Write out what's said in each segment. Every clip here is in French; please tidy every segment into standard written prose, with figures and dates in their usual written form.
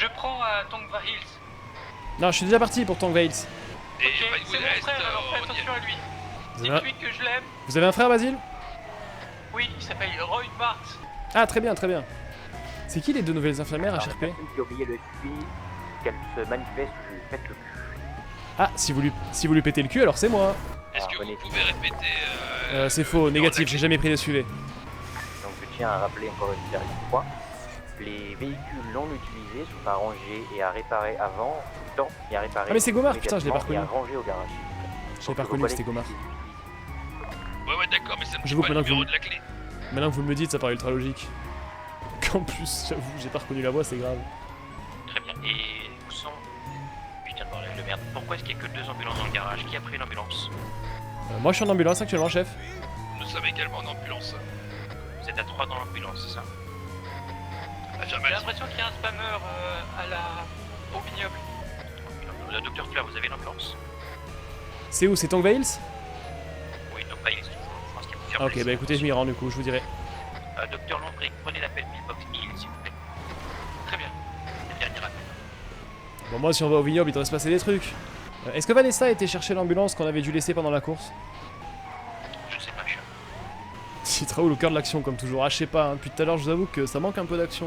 Je prends à Tongva Hills. Non, je suis déjà parti pour Tong Vales. Ok, c'est mon frère, alors fais attention à lui. Dites-lui que je l'aime. Vous avez un frère, Basile? Oui, il s'appelle Roy Marks. Ah, très bien, très bien. C'est qui les deux nouvelles infirmières Alors, HRP? la personne qui a oublié le suit, qu'elle se manifeste, je lui pète le cul. Ah, si vous lui pétez le cul, alors c'est moi. Est-ce que vous pouvez répéter C'est faux, négatif, j'ai jamais pris les SUV. Donc je tiens à rappeler encore une dernière fois, les véhicules non utilisés sont à ranger et à réparer avant, tout le temps, et à réparer Ah mais c'est Gomard, putain, je l'ai pas immédiatement reconnu. et à ranger au garage. Je l'ai pas reconnu, c'était Gomard. Ouais, d'accord, mais ça me dit J'avoue pas que le maintenant numéro que de la clé. Maintenant que vous me le dites, ça paraît ultra logique. Qu'en plus, j'avoue, j'ai pas reconnu la voix, c'est grave. Très bien. Et où sont... Putain de bordel de merde. Pourquoi est-ce qu'il y a que 2 ambulances dans le garage? Qui a pris l'ambulance? Moi je suis en ambulance actuellement, chef. Nous sommes également en ambulance. Vous êtes à 3 dans l'ambulance, c'est ça? J'ai l'impression qu'il y a un spammer au vignoble. Le docteur Fleur, vous avez l'ambulance? C'est où? C'est Tong Vales? Oui, donc pas il est toujours. Je pense qu'il faut faire Ah, ok, plaisir. bah écoutez, je m'y rends du coup, je vous dirai. Docteur Landry, prenez l'appel Pillbox 1000, s'il vous plaît. Très bien. C'est le dernier appel. Bon, moi si on va au vignoble, il devrait se passer des trucs. Est-ce que Vanessa a été chercher l'ambulance qu'on avait dû laisser pendant la course? Je sais pas, chef. C'est Raoul au cœur de l'action comme toujours. Ah, je sais pas, hein, depuis tout à l'heure je vous avoue que ça manque un peu d'action.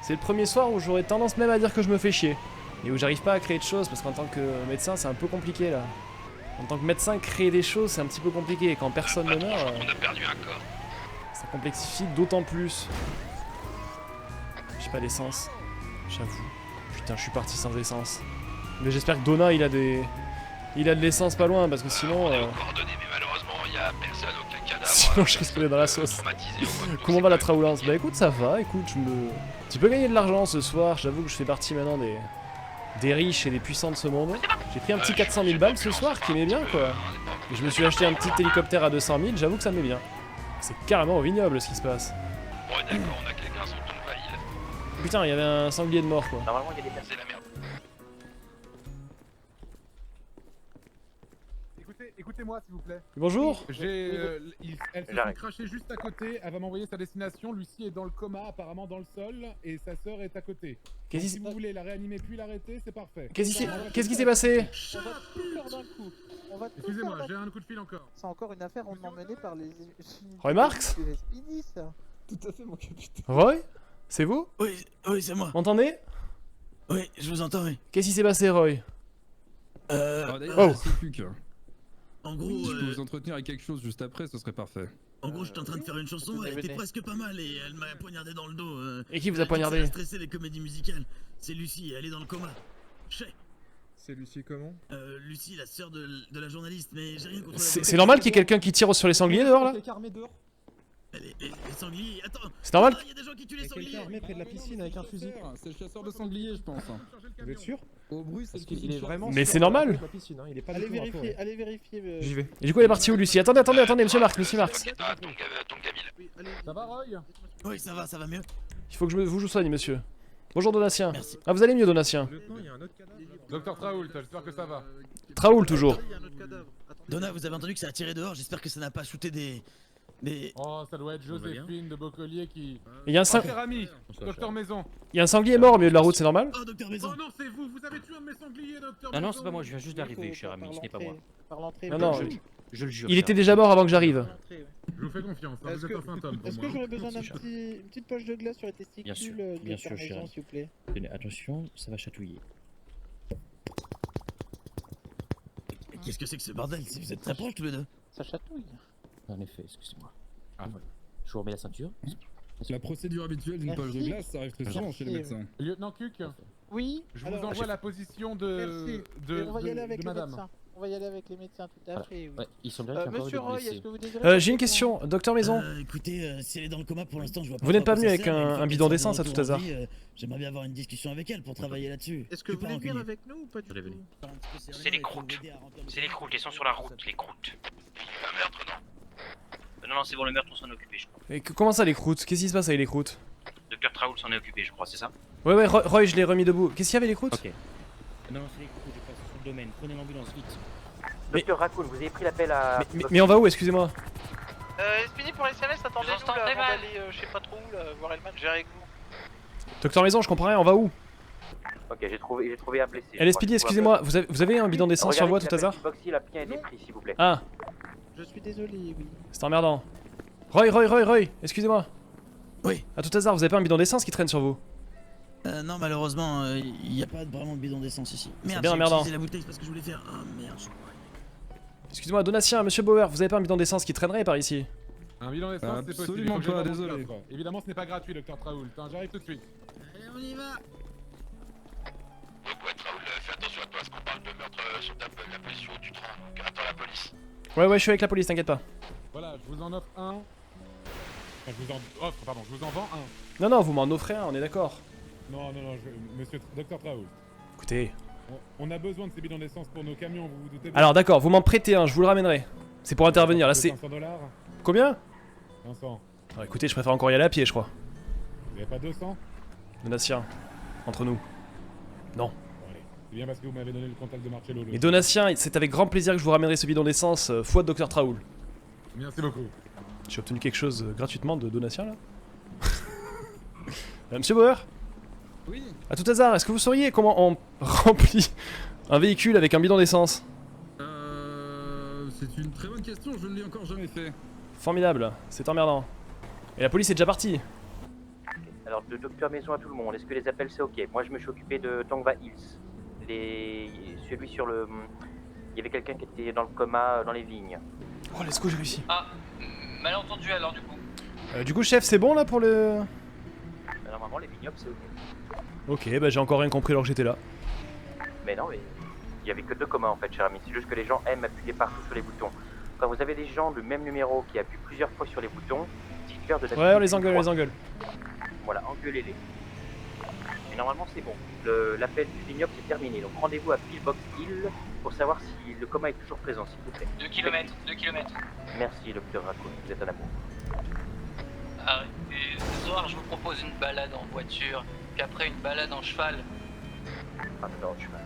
C'est le premier soir où j'aurais tendance même à dire que je me fais chier. Et où j'arrive pas à créer de choses parce qu'en tant que médecin c'est un peu compliqué là. En tant que médecin, créer des choses c'est un petit peu compliqué et quand personne ne Patron, je meurt, crois qu'on a perdu un corps. ça complexifie d'autant plus. J'ai pas d'essence, j'avoue. Putain, je suis parti sans essence. Mais j'espère que Donna il a de l'essence pas loin parce que sinon... On est aux coordonnées, mais malheureusement, il y a personne, aucun cadavre. Sinon je risque d'être dans la sauce. Traumatisé ou quoi. Donc, Comment c'est va la quand même traoulance? Bah écoute, ça va, écoute, tu peux gagner de l'argent ce soir, j'avoue que je fais partie maintenant des riches et des puissants de ce monde. J'ai pris un petit 400 000 balles ce soir qui m'est bien quoi. Et je me suis acheté un petit hélicoptère à 200 000, j'avoue que ça me met bien. C'est carrément au vignoble ce qui se passe. Ouais, d'accord, on a quelqu'un sur ton valide. Putain, il y avait un sanglier de mort quoi. Normalement, il y a des personnes. C'est la merde. Écoutez-moi s'il vous plaît. Bonjour. Elle se fait J'arrive. cracher juste à côté, elle va m'envoyer sa destination. Lucie est dans le coma, apparemment dans le sol, et sa sœur est à côté. Donc, Qu'est-ce si vous voulez la réanimer puis l'arrêter, c'est parfait. qui s'est passé? On va tout faire d'un coup. On va tout Excusez-moi, faire j'ai d'un un coup de fil encore. coup. C'est encore une affaire rondement menée par les... Roy Marks? Speedy, ça. Tout à fait, mon capitaine. Roy? C'est vous? Oui, c'est moi. M'entendez? Oui, je vous entends, oui. Qu'est-ce qui s'est passé Roy? Oh. C'est Puck. En gros, Si je peux vous entretenir avec quelque chose juste après, ce serait parfait. en gros, j'étais en train de faire une chanson, venez, elle était venez. presque pas mal et elle m'a poignardé dans le dos. Et qui vous a Elle poignardé? commence à stresser les comédies musicales. C'est Lucie, elle est dans le coma. Chez. C'est Lucie comment? Lucie, la sœur de la journaliste, mais j'ai rien contre la C'est normal qu'il y ait quelqu'un qui tire sur les sangliers dehors là? Les sangliers, attends. C'est normal? Il y a des gens qui tuent les sangliers. près de la piscine avec un fusil. C'est le chasseur de sangliers, je pense. Vous êtes sûr? Au bruit, c'est qu'il est vraiment. Mais c'est normal. Allez vérifier. J'y vais. Et du coup elle est partie où Lucie? Attendez, monsieur Marx, Ah, ton Gamil. Ça va, Roy? Oui, ça va mieux. Il faut que je vous soigne monsieur. Bonjour Donatien. Merci. Ah vous allez mieux Donatien? Docteur Traoult, j'espère que ça va. Traoul toujours. Donna, vous avez entendu que ça a tiré dehors, j'espère que ça n'a pas shooté des... Oh, ça doit être Joséphine de Beaucollier qui. Il y a un Cher ami, docteur Maison. sanglier mort au milieu de la route, c'est normal? Oh, docteur Maison. Oh non, c'est vous, vous avez tué un de mes sangliers, docteur Ah non, Maison. c'est pas moi, je viens juste d'arriver, cher ami, ce n'est pas moi. Par l'entrée. Non, non, Je le jure. il était déjà mort avant que j'arrive. Je vous fais confiance, hein, vous êtes un symptôme pour Est-ce moi. que j'aurais besoin d'une petite poche de glace sur les testicules Bien sûr, de bien sûr, Maison, cher. s'il vous plaît? Tenez, attention, ça va chatouiller. Qu'est-ce que c'est que ce bordel? Si vous êtes très proches tous les deux. Ça chatouille. En effet, excusez-moi. Ah. Je vous remets la ceinture. La procédure habituelle d'une poche de Merci. glace, ça arrive très souvent chez les Merci. médecins. Lieutenant Cuc, Oui. je vous alors, envoie la position Merci. de On va y aller avec les madame. médecins. On va y aller avec les médecins, tout à Voilà. fait. Oui. Ouais, il semblerait qu'il y ait encore Monsieur des Roy, est-ce blessés. que vous désirez... J'ai une question, docteur Maison. Écoutez, si elle est dans le coma pour l'instant, je vois pas. Vous n'êtes trop à pas quoi venu ça avec sert, mais une un fois bidon qu'elle d'essence sera à de tout retour en hasard? vie, j'aimerais bien avoir une discussion avec elle pour travailler là-dessus. Est-ce que Je vous suis pas voulez venir rancunier. avec nous ou pas du Je l'ai tout? venu. C'est les croûtes. C'est les croûtes, ils sont sur la route, les croûtes. Un meurtre, non. Non, c'est bon, le meurtre, on s'en est occupé, je crois. Et comment ça les croûtes? Qu'est-ce qui se passe avec les croûtes? Docteur Traoul s'en est occupé, je crois, c'est ça? Ouais, Roy, je l'ai remis debout. Qu'est-ce qu'il y avait les croûtes? Ok. Non, c'est les croûtes, je passe sur le domaine. Prenez l'ambulance, vite. Docteur Raccoon, vous avez pris l'appel à. Mais on va où, excusez-moi? Speedy pour les SMS, attendez-nous là, avant d'aller je sais pas trop où là, voir Elman, j'ai avec vous. Docteur Maison, je comprends rien, on va où? Ok, j'ai trouvé un blessé. LSPD, excusez-moi, vous avez un bidon d'essence sur vous à tout hasard? Boxy, il a bien été pris, s'il vous plaît. Ah, Je suis désolé, oui. c'est emmerdant. Roy, excusez-moi. Oui. À tout hasard, vous avez pas un bidon d'essence qui traîne sur vous? Non, malheureusement, il n'y a pas vraiment de bidon d'essence ici. Merde, bien j'ai emmerdant. utilisé la bouteille parce que je voulais faire... Ah merde, Excusez-moi, Donatien, monsieur Bauer, vous avez pas un bidon d'essence qui traînerait par ici? Un bilan d'essence, c'est possible. Absolument il faut que pas, j'aille dans mon désolé. coffre. Évidemment, ce n'est pas gratuit, docteur Traoult. Hein, j'arrive tout de suite. Allez, on y va. Ouais, Raoul, fais attention à toi, parce qu'on parle de meurtre sur ta position où tu te rends. Attends la police. Ouais, je suis avec la police, t'inquiète pas. Voilà, je vous en offre un. Enfin, je vous en offre, pardon, je vous en vends un. Non, vous m'en offrez un, on est d'accord. Non, monsieur docteur Traoult. Écoutez. On a besoin de ces bidons d'essence pour nos camions, vous vous doutez bien. Alors d'accord, vous m'en prêtez un, je vous le ramènerai. C'est pour intervenir, là c'est... 500 $. Combien? 500. Alors, écoutez, je préfère encore y aller à pied, je crois. Vous avez pas 200? Donatien, entre nous. Non. Bon, allez. C'est bien parce que vous m'avez donné le contact de Marcello. Mais Donatien, c'est avec grand plaisir que je vous ramènerai ce bidon d'essence, foi de Dr Traoul. Merci beaucoup. J'ai obtenu quelque chose gratuitement de Donatien, là. Monsieur Bauer? Oui. À tout hasard, est-ce que vous sauriez comment on remplit un véhicule avec un bidon d'essence? C'est une très bonne question, je ne l'ai encore jamais fait. Formidable, c'est emmerdant. Et la police est déjà partie. Alors, de docteur Maison à tout le monde, est-ce que les appels c'est ok? Moi, je me suis occupé de Tongva Hills. Celui sur le... Il y avait quelqu'un qui était dans le coma dans les vignes. Oh, let's go, j'ai réussi. Ah, malentendu alors du coup. Du coup, chef, c'est bon là pour le... Normalement, les vignobles c'est ok. Ok, bah j'ai encore rien compris alors que j'étais là. Mais non, mais il y avait que 2 comas en fait, cher ami. C'est juste que les gens aiment appuyer partout sur les boutons. Quand vous avez des gens du même numéro qui appuient plusieurs fois sur les boutons, dites-leur de Ouais, on les engueule, Voilà, engueulez-les. Et normalement, c'est bon. L'appel du vignoble c'est terminé. Donc rendez-vous à Pillbox Hill pour savoir si le coma est toujours présent, s'il vous plaît. 2 km, 2 km. Merci, docteur Raccoon. Vous êtes un amour. Arrêtez, ce soir je vous propose une balade en voiture, puis après une balade en cheval. Ah, j'adore le cheval.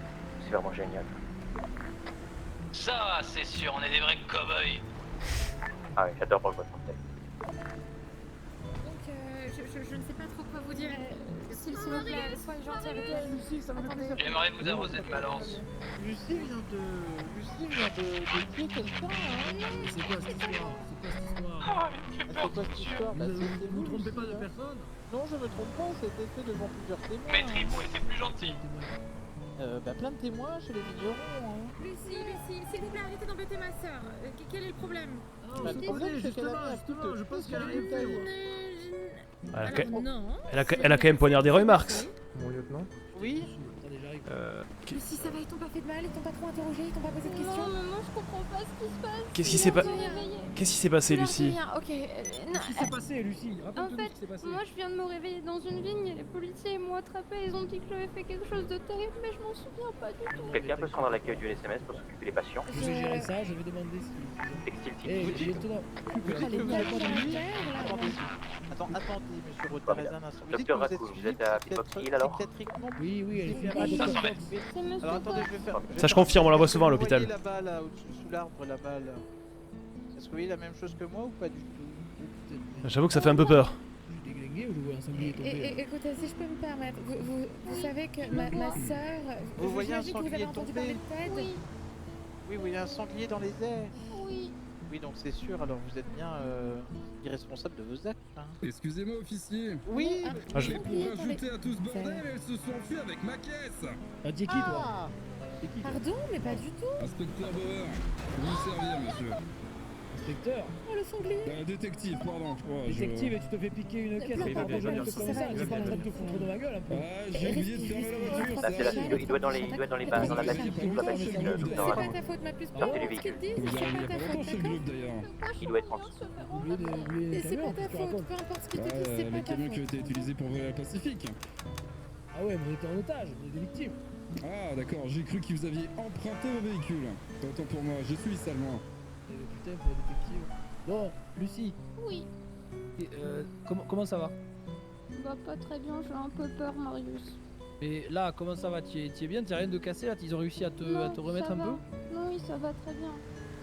C'est vraiment génial. Ça, c'est sûr, on est des vrais cow-boys. Ah oui, j'adore votre conseil. Donc, je ne sais pas trop quoi vous dire. S'il vous plaît, soyez gentil avec elle. Lucie, ça me fait plaisir. J'aimerais vous arroser de ma lance. Lucie vient de tuer quelqu'un, hein. C'est quoi cette histoire? Ah, c'est quoi cette histoire? Bah, c'est Vous vous, ne trompez pas de Lucie, hein. personne? Non, je me trompe pas, c'était fait devant plusieurs témoins. Maître, il faut être plus gentil. Bah, plein de témoins chez les vignerons, hein. Lucie, s'il vous plaît, arrêtez d'embêter ma sœur. Quel est le problème? Bah, le problème, c'est qu'elle a mis un coup de je pense pied sur qu'elle les arrive. bouteilles. Non. Elle a quand même poignardé Roy Marx. Mon lieutenant. Oui. Lucie, ça va, ils t'ont pas fait de mal, ils t'ont pas trop interrogé, ils t'ont pas posé de questions. Non, maman, je comprends pas ce qui se passe. Qu'est-ce qui s'est pas... Qu'est-ce qui s'est passé, Non, c'est Lucie? rien, ok. Non, Qu'est-ce qui s'est passé, Lucie? En Raconte-nous ce fait, qui s'est passé. moi je viens de me réveiller dans une vigne et les policiers m'ont attrapé. Ils ont dit que j'avais fait quelque chose de terrible, mais je m'en souviens pas du tout. Quelqu'un peut se rendre à l'accueil d'une SMS pour s'occuper des patients. Je vais gérer ça, je vais demander si... Textile Eh, type. j'ai étonnant. Attendez, monsieur Rotarez, un instant. Vous dites Docteur que vous êtes Raccoon, vous suivi êtes à Pillbox Hill alors? psychiatriquement? Oui, elle est Ah, fière. d'accord. C'est monsieur Alors attendez, je vais faire. Ça, je confirme, on la voit souvent à l'hôpital. Vous voyez là-bas, là, sous l'arbre, là-bas, là. Est-ce que vous voyez la même chose que moi ou pas du tout? J'avoue que ça fait un peu peur. Je suis déglingué ou je vois un sanglier tomber? Écoutez, si je peux me permettre, vous savez que ma sœur... Vous voyez un j'imagine que vous avez sanglier entendu tomber? parler de Ted. Oui, il y a un sanglier dans les airs. Oui. Oui, donc c'est sûr, alors vous êtes bien irresponsable de vos actes. Hein. Excusez-moi, officier. Oui. Ah, je- Mais pour rajouter à tout ce bordel, elles se sont enfuies avec ma caisse. Ah, t'es qui, toi? Ah. T'es qui, toi? Pardon, mais pas du tout. Inspecteur Bauer, vous me servir, monsieur. Inspecteur? Oh, le sanglier. Détective, pardon, je crois. Détective, et tu te fais piquer une caisse par des gens comme ça, tu pas en train de te foutre dans ma gueule un peu. Ah, j'ai oublié de fermer la voiture, Là, c'est là, ça. il doit être dans les bars, dans la bagnole, C'est pas ta faute, ma puce. Sortez du Ce qu'ils véhicule. disent, Vous c'est arrivez il y pas a ta pas longtemps faute, chez le d'accord? groupe d'ailleurs. Il doit être en dessous. Vous voulez des Et c'est camions, pas ta qu'est-ce que tu faute, racontes? peu importe ce qu'ils te disent, c'est Les pas ta camions qui ont faute. été utilisés pour voler la Pacifique. Ah ouais, mais on était en otage, on est des victimes. Ah, d'accord, j'ai cru que vous aviez emprunté vos véhicules. Autant pour moi, je suis seulement. Putain, pour détective. Bon, Lucie, Oui. comment ça va? Bah, pas très bien, j'ai un peu peur, Marius. Et là, comment ça va? Tu es bien? T'as rien de cassé là? Ils ont réussi à te Non, remettre ça un va. peu? Non, oui, ça va très bien.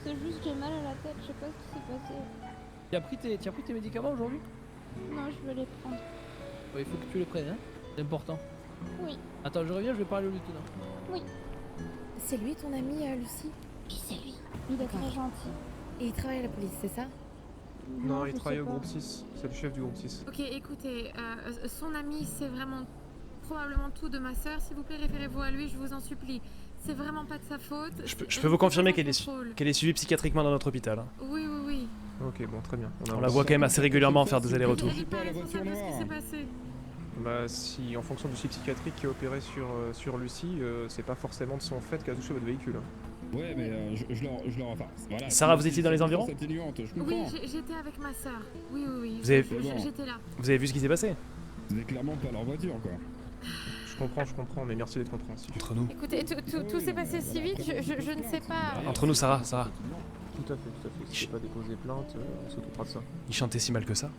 C'est juste j'ai mal à la tête, je sais pas ce qui s'est passé. Tu as pris tes médicaments aujourd'hui? Non, je vais les prendre. Ouais, il faut que tu les prennes, hein? C'est important. Oui. Attends, je reviens, je vais parler au lieutenant. C'est lui ton ami, Lucie? Oui, c'est lui. Il est très gentil. Et il travaille à la police, c'est ça? Non, il travaille au groupe 6. C'est le chef du groupe 6. Ok, écoutez, son ami, c'est vraiment probablement tout de ma sœur. S'il vous plaît, référez-vous à lui, je vous en supplie. C'est vraiment pas de sa faute. Je peux vous confirmer qu'elle est suivie psychiatriquement dans notre hôpital. Hein. Oui, oui, oui. Ok, bon, très bien. On la voit quand même assez régulièrement faire des allers-retours. Elle est pas responsable de ce qui s'est passé. Bah, si en fonction du suivi psychiatrique qui est opéré sur Lucie, c'est pas forcément de son fait qu'a touché votre véhicule. Ouais, mais je leur. Enfin, voilà. Sarah, vous étiez dans les environs? Oui, j'étais avec ma sœur. Oui, oui, oui. Vous avez- J'étais là. Vous avez vu ce qui s'est passé? Vous n'êtes clairement pas leur voiture, quoi. Je comprends, mais merci d'être compréhensif. Entre nous. Écoutez, tout s'est passé si vite, je ne sais pas. Entre nous, Sarah. Tout à fait. Si tu pas déposer plainte, on s'occupera de ça. Il chantait si mal que ça?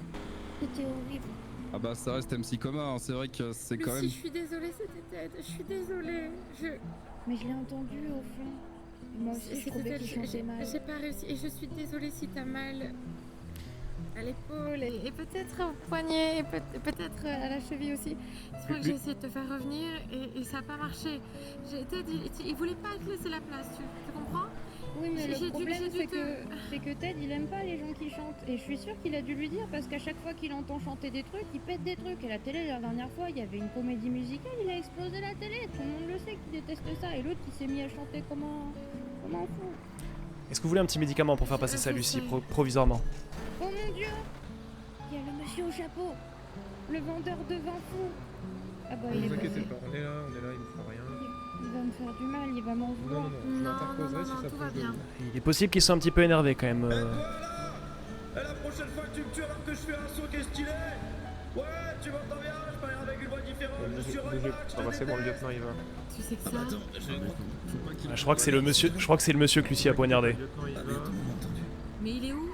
C'était horrible. Ah bah ça reste MC Coma, hein. C'est vrai que c'est quand même... Lucie, je suis désolée, c'était Ted. Je suis désolée. Mais je l'ai entendu au fond. Moi aussi, je trouvais qu'il chantait mal. J'ai pas réussi. Et je suis désolée si t'as mal à l'épaule et peut-être au poignet et peut-être à la cheville aussi. C'est vrai que j'ai essayé de te faire revenir et ça n'a pas marché. Ted, il voulait pas te laisser la place, tu comprends? Oui, mais J'ai le dû- problème, j'ai dû c'est que Ted, il aime pas les gens qui chantent. Et je suis sûre qu'il a dû lui dire, parce qu'à chaque fois qu'il entend chanter des trucs, il pète des trucs. Et la télé, la dernière fois, il y avait une comédie musicale, il a explosé la télé. Tout le monde le sait qu'il déteste ça. Et l'autre, il s'est mis à chanter comme un fou. Est-ce que vous voulez un petit médicament pour faire passer ça à Lucie, provisoirement? Oh mon dieu! Il y a le monsieur au chapeau! Le vendeur de vin fou! Ah bah, il est passé. pas, on est là, il me fera rien. Il va me faire du mal, il va m'en vouloir. Non, tout va bien. Il est possible qu'ils soient un petit peu énervés quand même. La prochaine fois que tu me tues alors que je fais un saut qui est stylé. Ouais, tu m'entends bien, je parle avec une voix différente, je suis relax. Ah bah c'est bon, le lieutenant il va. Tu sais que ça. Je crois que c'est le monsieur que Lucie a poignardé. Mais il est où?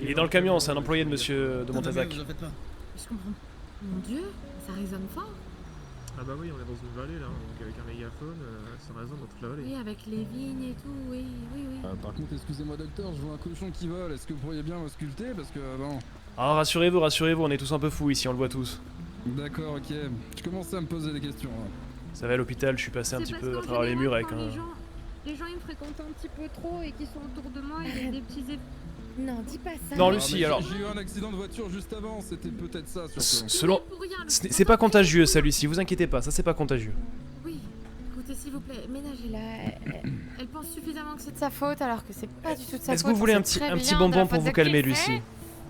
Il est dans le camion, c'est un employé de monsieur de Montazac. Je comprends. Mon dieu, ça résonne fort. Ah bah oui, on est dans une vallée là, donc avec un mégaphone, ça résonne dans toute la vallée. Oui, avec les vignes et tout, oui. par contre, excusez-moi docteur, je vois un cochon qui vole, est-ce que vous pourriez bien m'ausculter parce que bon... Ah rassurez-vous, on est tous un peu fous ici, on le voit tous. D'accord, ok. Je commençais à me poser des questions. Hein. Ça va à l'hôpital, je suis passé un petit peu à travers les murs avec un... Les gens ils me fréquentent un petit peu trop et qui sont autour de moi, il y a des petits... Non, dis pas ça. Non, Lucie, alors... J'ai eu un accident de voiture juste avant, c'était peut-être ça surtout. Selon... C'est pas contagieux ça, Lucie, vous inquiétez pas, ça c'est pas contagieux. Oui, écoutez s'il vous plaît, ménagez-la. Elle pense suffisamment que c'est de sa faute alors que c'est pas du tout de sa faute. Est-ce que vous voulez un petit bonbon pour vous calmer, Lucie?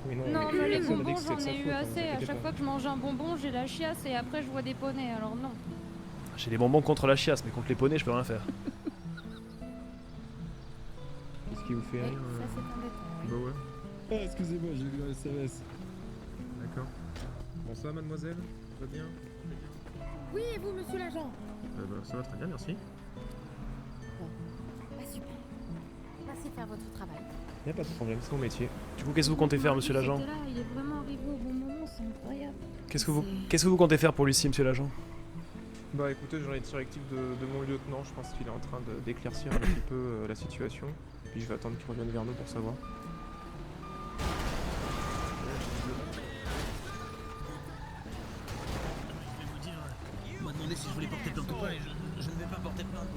Non, mais les bonbons j'en ai eu assez, à chaque fois que je mange un bonbon j'ai la chiasse et après je vois des poneys, alors non. J'ai des bonbons contre la chiasse, mais contre les poneys je peux rien faire. Qu'est-ce qui vous fait rire Ça c'est embêtant. Bah ouais. Ah, excusez-moi, j'ai vu un SMS. D'accord. Bon ça mademoiselle, ça va bien? Oui, et vous, monsieur l'agent? Bah ça va très bien, merci. Bah super. Merci de faire votre travail. Y'a pas de problème, c'est mon métier. Du coup, qu'est-ce que vous comptez faire, monsieur l'agent? Il est vraiment arrivé au bon moment, c'est incroyable. Qu'est-ce que vous comptez faire pour Lucie, monsieur l'agent? Bah écoutez, j'en ai une directive de mon lieutenant, je pense qu'il est en train d'éclaircir un petit peu la situation. Puis je vais attendre qu'il revienne vers nous pour savoir. On m'a demandé si je voulais porter plainte ou pas et je ne vais pas porter plainte.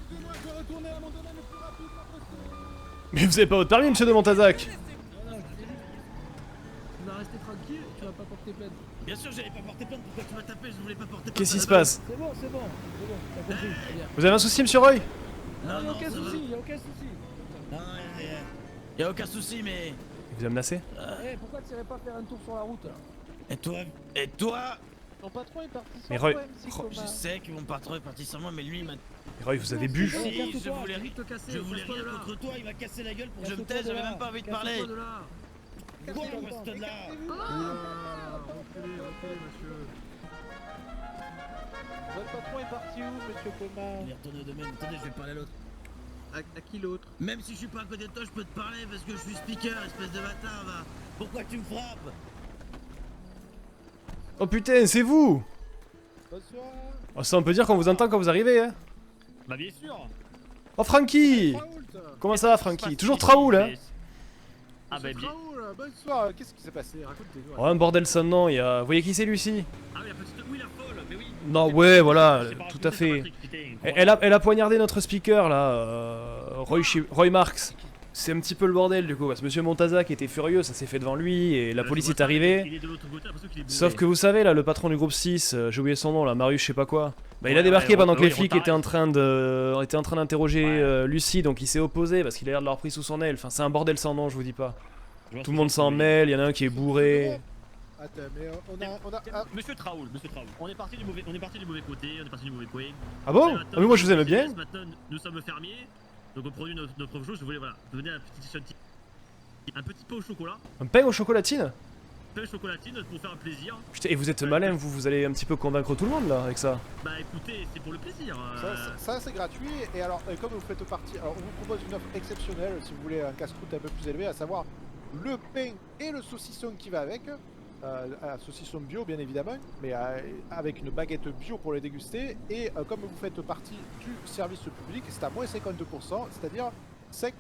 Excuse-moi, je vais retourner à mon domaine le plus rapidement possible. Mais vous avez pas votre permis, monsieur de Montazac? Non, tu vas rester tranquille, tu vas pas porter plainte. Bien sûr, j'allais pas porter plainte, pourquoi tu m'as tapé? Je ne voulais pas porter plainte. Qu'est-ce qui se passe? C'est bon, t'as compris, très bien. Vous avez un souci, monsieur Roy? Non, y'a aucun souci, y'a aucun souci. Non, y'a aucun souci, mais... Vous avez menacé? Eh, pourquoi tu irais pas faire un tour sur la route là? Et toi Ton patron est parti sans Mais Roy- toi, MC Coma. Je sais que mon patron est parti sans moi, mais lui, il m'a... Mais Roy, vous avez bu? Si, je voulais te casser, rien contre toi, il m'a cassé la gueule pour que je me taise, j'avais même pas envie de parler. Quoi, reste de là? Reculez, monsieur. Votre patron est parti où, monsieur Coma? Il est retourné au domaine, attendez, je vais parler à l'autre. À qui l'autre? Même si je suis pas à côté de toi, je peux te parler parce que je suis speaker, espèce de bâtard, va. Pourquoi tu me frappes? Oh putain, c'est vous! Bonsoir. Oh, ça on peut dire qu'on vous entend quand vous arrivez, hein? Bah bien sûr. Oh Francky! Comment ça va, Francky? Toujours Traoul, hein? Ah bah bien. bonsoir, qu'est-ce qui s'est passé? Racontez-nous. Oh, un bordel sans nom, il y a... Vous voyez qui c'est, Lucie? Ah oui, la petite... Oui, la folle, mais oui. Non, ouais, voilà, tout à fait. Patrick, putain, Elle a poignardé notre speaker, là, Roy Marx. C'est un petit peu le bordel, du coup, parce que Monsieur Montazak était furieux, ça s'est fait devant lui, et la police est arrivée. Il est de l'autre côté, l'impression qu'il est bourré. Sauf que vous savez, là, le patron du groupe 6, j'ai oublié son nom, là, Marius je sais pas quoi. Bah, il a Ouais, débarqué ouais, pendant que les ouais, flics on étaient en train d'interroger Lucie, donc il s'est opposé parce qu'il a l'air de l'avoir pris sous son aile. Enfin, c'est un bordel sans nom, je vous dis pas. Tout le monde s'en mêle, il y en a un qui est bourré. Attends, mais on a... Ah. Monsieur Traoul, on est parti du mauvais côté, on est parti du mauvais coin. Ah bon? Ah, mais moi je vous aime bien. Maintenant, nous sommes fermiers, donc on produit notre chose. Je voulais, voilà, donner un petit pain au chocolat. Un pain aux chocolatines? Pain au chocolatine pour faire un plaisir. Putain, et vous êtes malin, vous allez un petit peu convaincre tout le monde là avec ça. Bah écoutez, c'est pour le plaisir. Ça c'est gratuit, et alors comme vous faites partie, alors on vous propose une offre exceptionnelle si vous voulez un casse-croûte un peu plus élevé, à savoir le pain et le saucisson qui va avec. Un saucisson bio bien évidemment, mais avec une baguette bio pour les déguster, et comme vous faites partie du service public, c'est à moins 52%, c'est-à-dire $50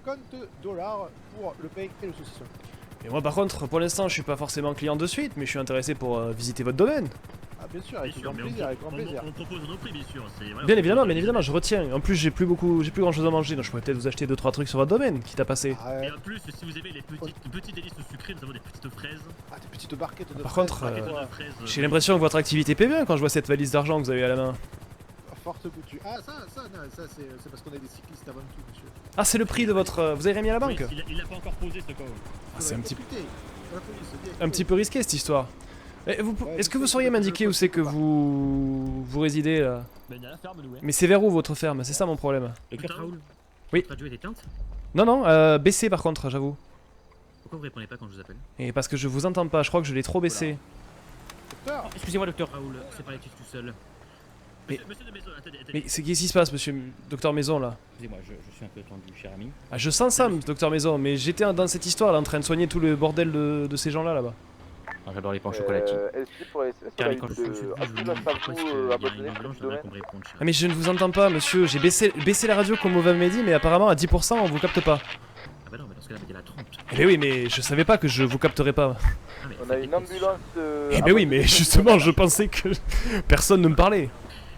pour le pain et le saucisson. Et moi par contre, pour l'instant je suis pas forcément client de suite, mais je suis intéressé pour visiter votre domaine. Ah bien sûr, avec grand plaisir, avec grand plaisir. On propose nos prix bien sûr. Voilà, bien évidemment, je retiens. En plus j'ai plus grand chose à manger, donc je pourrais peut-être vous acheter 2-3 trucs sur votre domaine, quitte à passer. Et en plus, si vous aimez les petites délices sucrées, nous avons des petites fraises. Ah, des petites barquettes de Par fraises. contre, j'ai l'impression que votre activité paie bien quand je vois cette valise d'argent que vous avez à la main. Forte couture. Ah ça c'est parce qu'on est des cyclistes avant tout, monsieur. Ah, c'est le prix de votre... Vous avez remis à la banque? Oui, il l'a pas encore posé ce con. Ah, c'est un petit peu risqué cette histoire. Est-ce que vous sauriez m'indiquer où c'est que vous résidez là? Ben, à la ferme, nous, ouais. Mais c'est vers où votre ferme? C'est ça mon problème. Docteur Raoul. Oui. Votre radio est éteinte? Non, baissé par contre, j'avoue. Pourquoi vous répondez pas quand je vous appelle? Et parce que je vous entends pas, je crois que je l'ai trop baissé. Docteur. Excusez-moi, docteur Raoul, c'est pas l'étude tout seul. Mais, monsieur de Maison, attendez. mais qu'est-ce qui se passe, monsieur Docteur Maison là? Excusez-moi, je suis un peu tendu, cher ami. Ah, je sens ça, Docteur Maison, mais j'étais dans cette histoire là en train de soigner tout le bordel de ces gens là là-bas. Ah, j'adore les pains au chocolatine. Ah mais je ne vous entends pas, monsieur, j'ai baissé la radio comme vous m'avez dit, mais apparemment à 10% on vous capte pas. Ah bah non, mais dans ce cas-là, mettez la 30. Eh ben oui, mais je savais pas que je vous capterais pas. On a une ambulance... Eh ben oui, mais justement, je pensais que personne ne me parlait.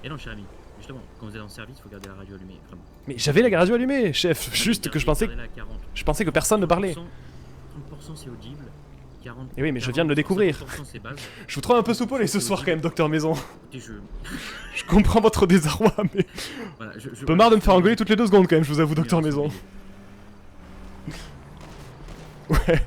Et non, cher ami, justement, quand vous êtes en service, il faut garder la radio allumée, vraiment. Mais j'avais la radio allumée, chef, juste que je pensais que personne ne parlait. 30% c'est audible, 40%... Eh oui, mais je viens de le découvrir. Je vous trouve un peu soupolé ce soir quand même, Docteur Maison. Je comprends votre désarroi, mais... Voilà, je peux marre de me faire engueuler toutes les 2 secondes quand même, je vous avoue, Docteur Maison. Ouais.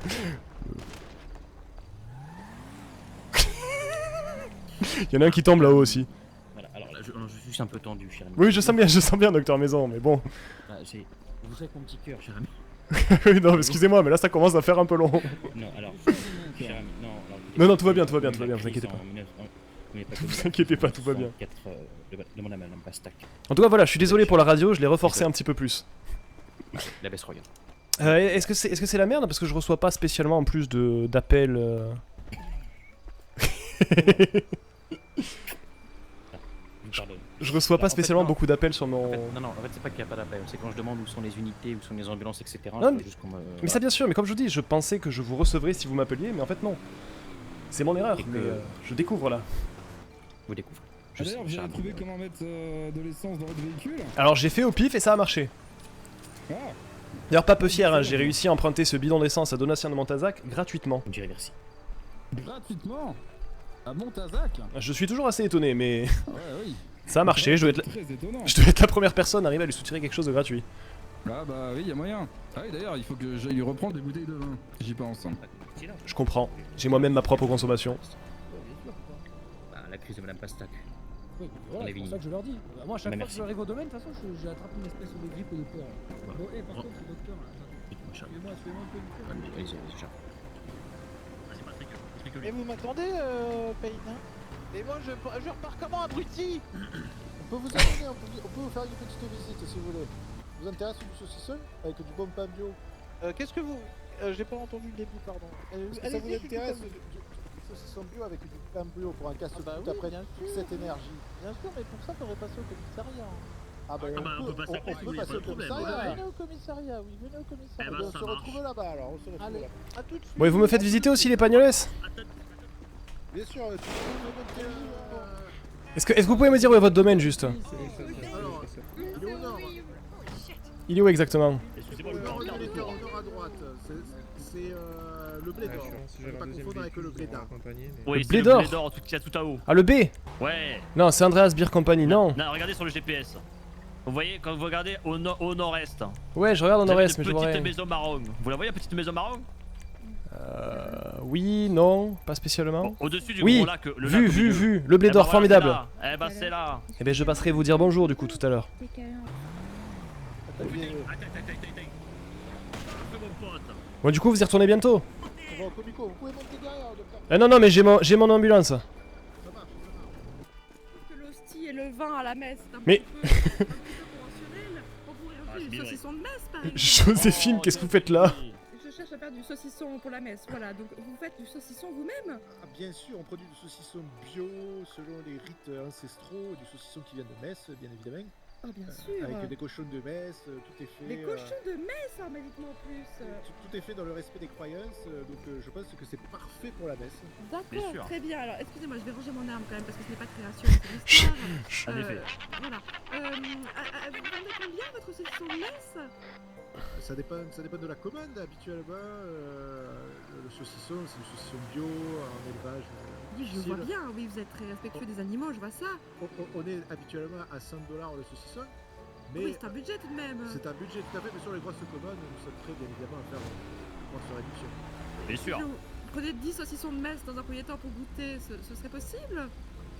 Il y en a un qui tombe là-haut aussi. Voilà, alors là, je suis un peu tendu, cher ami. Oui, je sens bien, Docteur Maison, mais bon. Bah, vous êtes mon petit cœur, cher ami. Oui, non, excusez-moi, mais là ça commence à faire un peu long. Non, alors, cher ami, non, tout va bien, vous inquiétez pas. Vous inquiétez pas, tout va bien. Demande à Madame Pastac. En tout cas, voilà, je suis désolé pour la radio, je l'ai reforcé un petit peu plus. La baisse royale. Est-ce que c'est la merde? Parce que je reçois pas spécialement en plus d'appels. Je reçois pas spécialement beaucoup d'appels sur mon... Non, en fait c'est pas qu'il n'y a pas d'appel, c'est quand je demande où sont les unités, où sont les ambulances, etc. Non, mais ça bien sûr, mais comme je vous dis, je pensais que je vous recevrais si vous m'appeliez, mais en fait non. C'est mon erreur, mais je découvre là. Vous découvrez. D'ailleurs, vous avez trouvé comment mettre de l'essence dans votre véhicule? Alors j'ai fait au pif et ça a marché. Ah. D'ailleurs pas peu fier, hein, j'ai réussi à emprunter ce bidon d'essence à Donatien de Montazac gratuitement. Je dirais merci. Gratuitement? À Montazac? Je suis toujours assez étonné, mais... Ouais, oui. Ça a marché, je dois être la première personne à arriver à lui soutirer quelque chose de gratuit. Ah bah oui, y'a moyen. Ah oui, d'ailleurs, il faut que j'aille lui reprendre des bouteilles de vin. J'y pense. Je comprends, j'ai moi-même ma propre consommation. Bah, la crise de Madame Pastac. Oui, voilà, c'est pour ça que je leur dis. Moi, à chaque fois que j'arrive au domaine, de toute façon, j'attrape une espèce de grippe ou de peur. Bon, par contre, le docteur, là, suivez-moi un peu. Allez-y, Et vous m'attendez, Payne? Et moi, je repars comment, abruti? On peut vous amener, on peut vous faire une petite visite, si vous voulez. Vous intéresse du saucisson avec du bon pain bio? Qu'est-ce que vous... j'ai pas entendu le début, pardon. Est-ce que ça vous intéresse du saucisson bio avec du pain bio pour un casse-croûte après toute cette énergie? Bien sûr, mais pour ça, t'aurais passé au commissariat. Ah bah, on peut passer après si vous voulez, pas de problème. Venez au commissariat, oui, venez au commissariat. Eh ben, On ça se marche. retrouve là-bas alors, on se retrouve là. À tout de suite. Bon, et vous me faites visiter aussi les Pagnoles? Bien sûr, tu peux me monter. Est-ce que vous pouvez me dire où est votre domaine juste? Alors, il est au nord. Il est où exactement? Excusez-moi, Au nord à droite. C'est le blé d'or. Si Ne j'avais pas un deuxième confondre avec le véhicule blé pour d'or. accompagner, mais... Oui, Le c'est blé le d'or. blé d'or qui a tout à haut. Ah, le B? Ouais. Non, c'est Andreas Beer Company, non. Non, regardez sur le GPS. Vous voyez, quand vous regardez au nord-est. Ouais, je regarde au nord-est, mais je vois Petite rien. maison marron. Vous la voyez, la petite maison marron? Oui, non, pas spécialement. Bon, au-dessus du oui, gros lac. Le vu, lac au milieu. vu, le blé Eh d'or, ben voilà, formidable. c'est là. Eh ben c'est là. Eh ben je passerai vous dire bonjour du coup tout à l'heure. Attends. Fais mon pote. Bon du coup vous y retournez bientôt. Bon, Comico, vous pouvez monter derrière, docteur. Non non mais j'ai mon ambulance. Ça marche. Que l'hostie et le vin à la messe, c'est un Mais- petit peu conventionnel. On pourrait rajouter du saucisson de messe par exemple. Joséphine, qu'est-ce que vous faites là? Je cherche à faire du saucisson pour la messe, voilà. Donc vous faites du saucisson vous-même? Ah, bien sûr, on produit du saucisson bio selon les rites ancestraux, du saucisson qui vient de Metz, bien évidemment. Ah bien sûr. Avec des cochons de Metz, tout est fait. Des cochons de messe, hein, mais dites-moi en plus. Tout est fait dans le respect des croyances, donc je pense que c'est parfait pour la messe. D'accord, très bien. Alors excusez-moi, je vais ranger mon arme quand même parce que ce n'est pas de création, c'est l'histoire. En effet. Voilà. Vous vendez combien votre saucisson de messe? Ça dépend de la commande habituellement. Le saucisson, c'est du saucisson bio, en élevage. Oui, je vois bien, oui, vous êtes très respectueux des animaux, je vois ça. On est habituellement à $100 le saucisson. Mais Oui, c'est un budget tout de même. c'est un budget tout à fait, mais sur les grosses commandes, nous sommes prêts bien évidemment à faire une grosse réduction. Bien sûr. Si vous prenez 10 saucissons de messe dans un premier temps pour goûter, ce serait possible?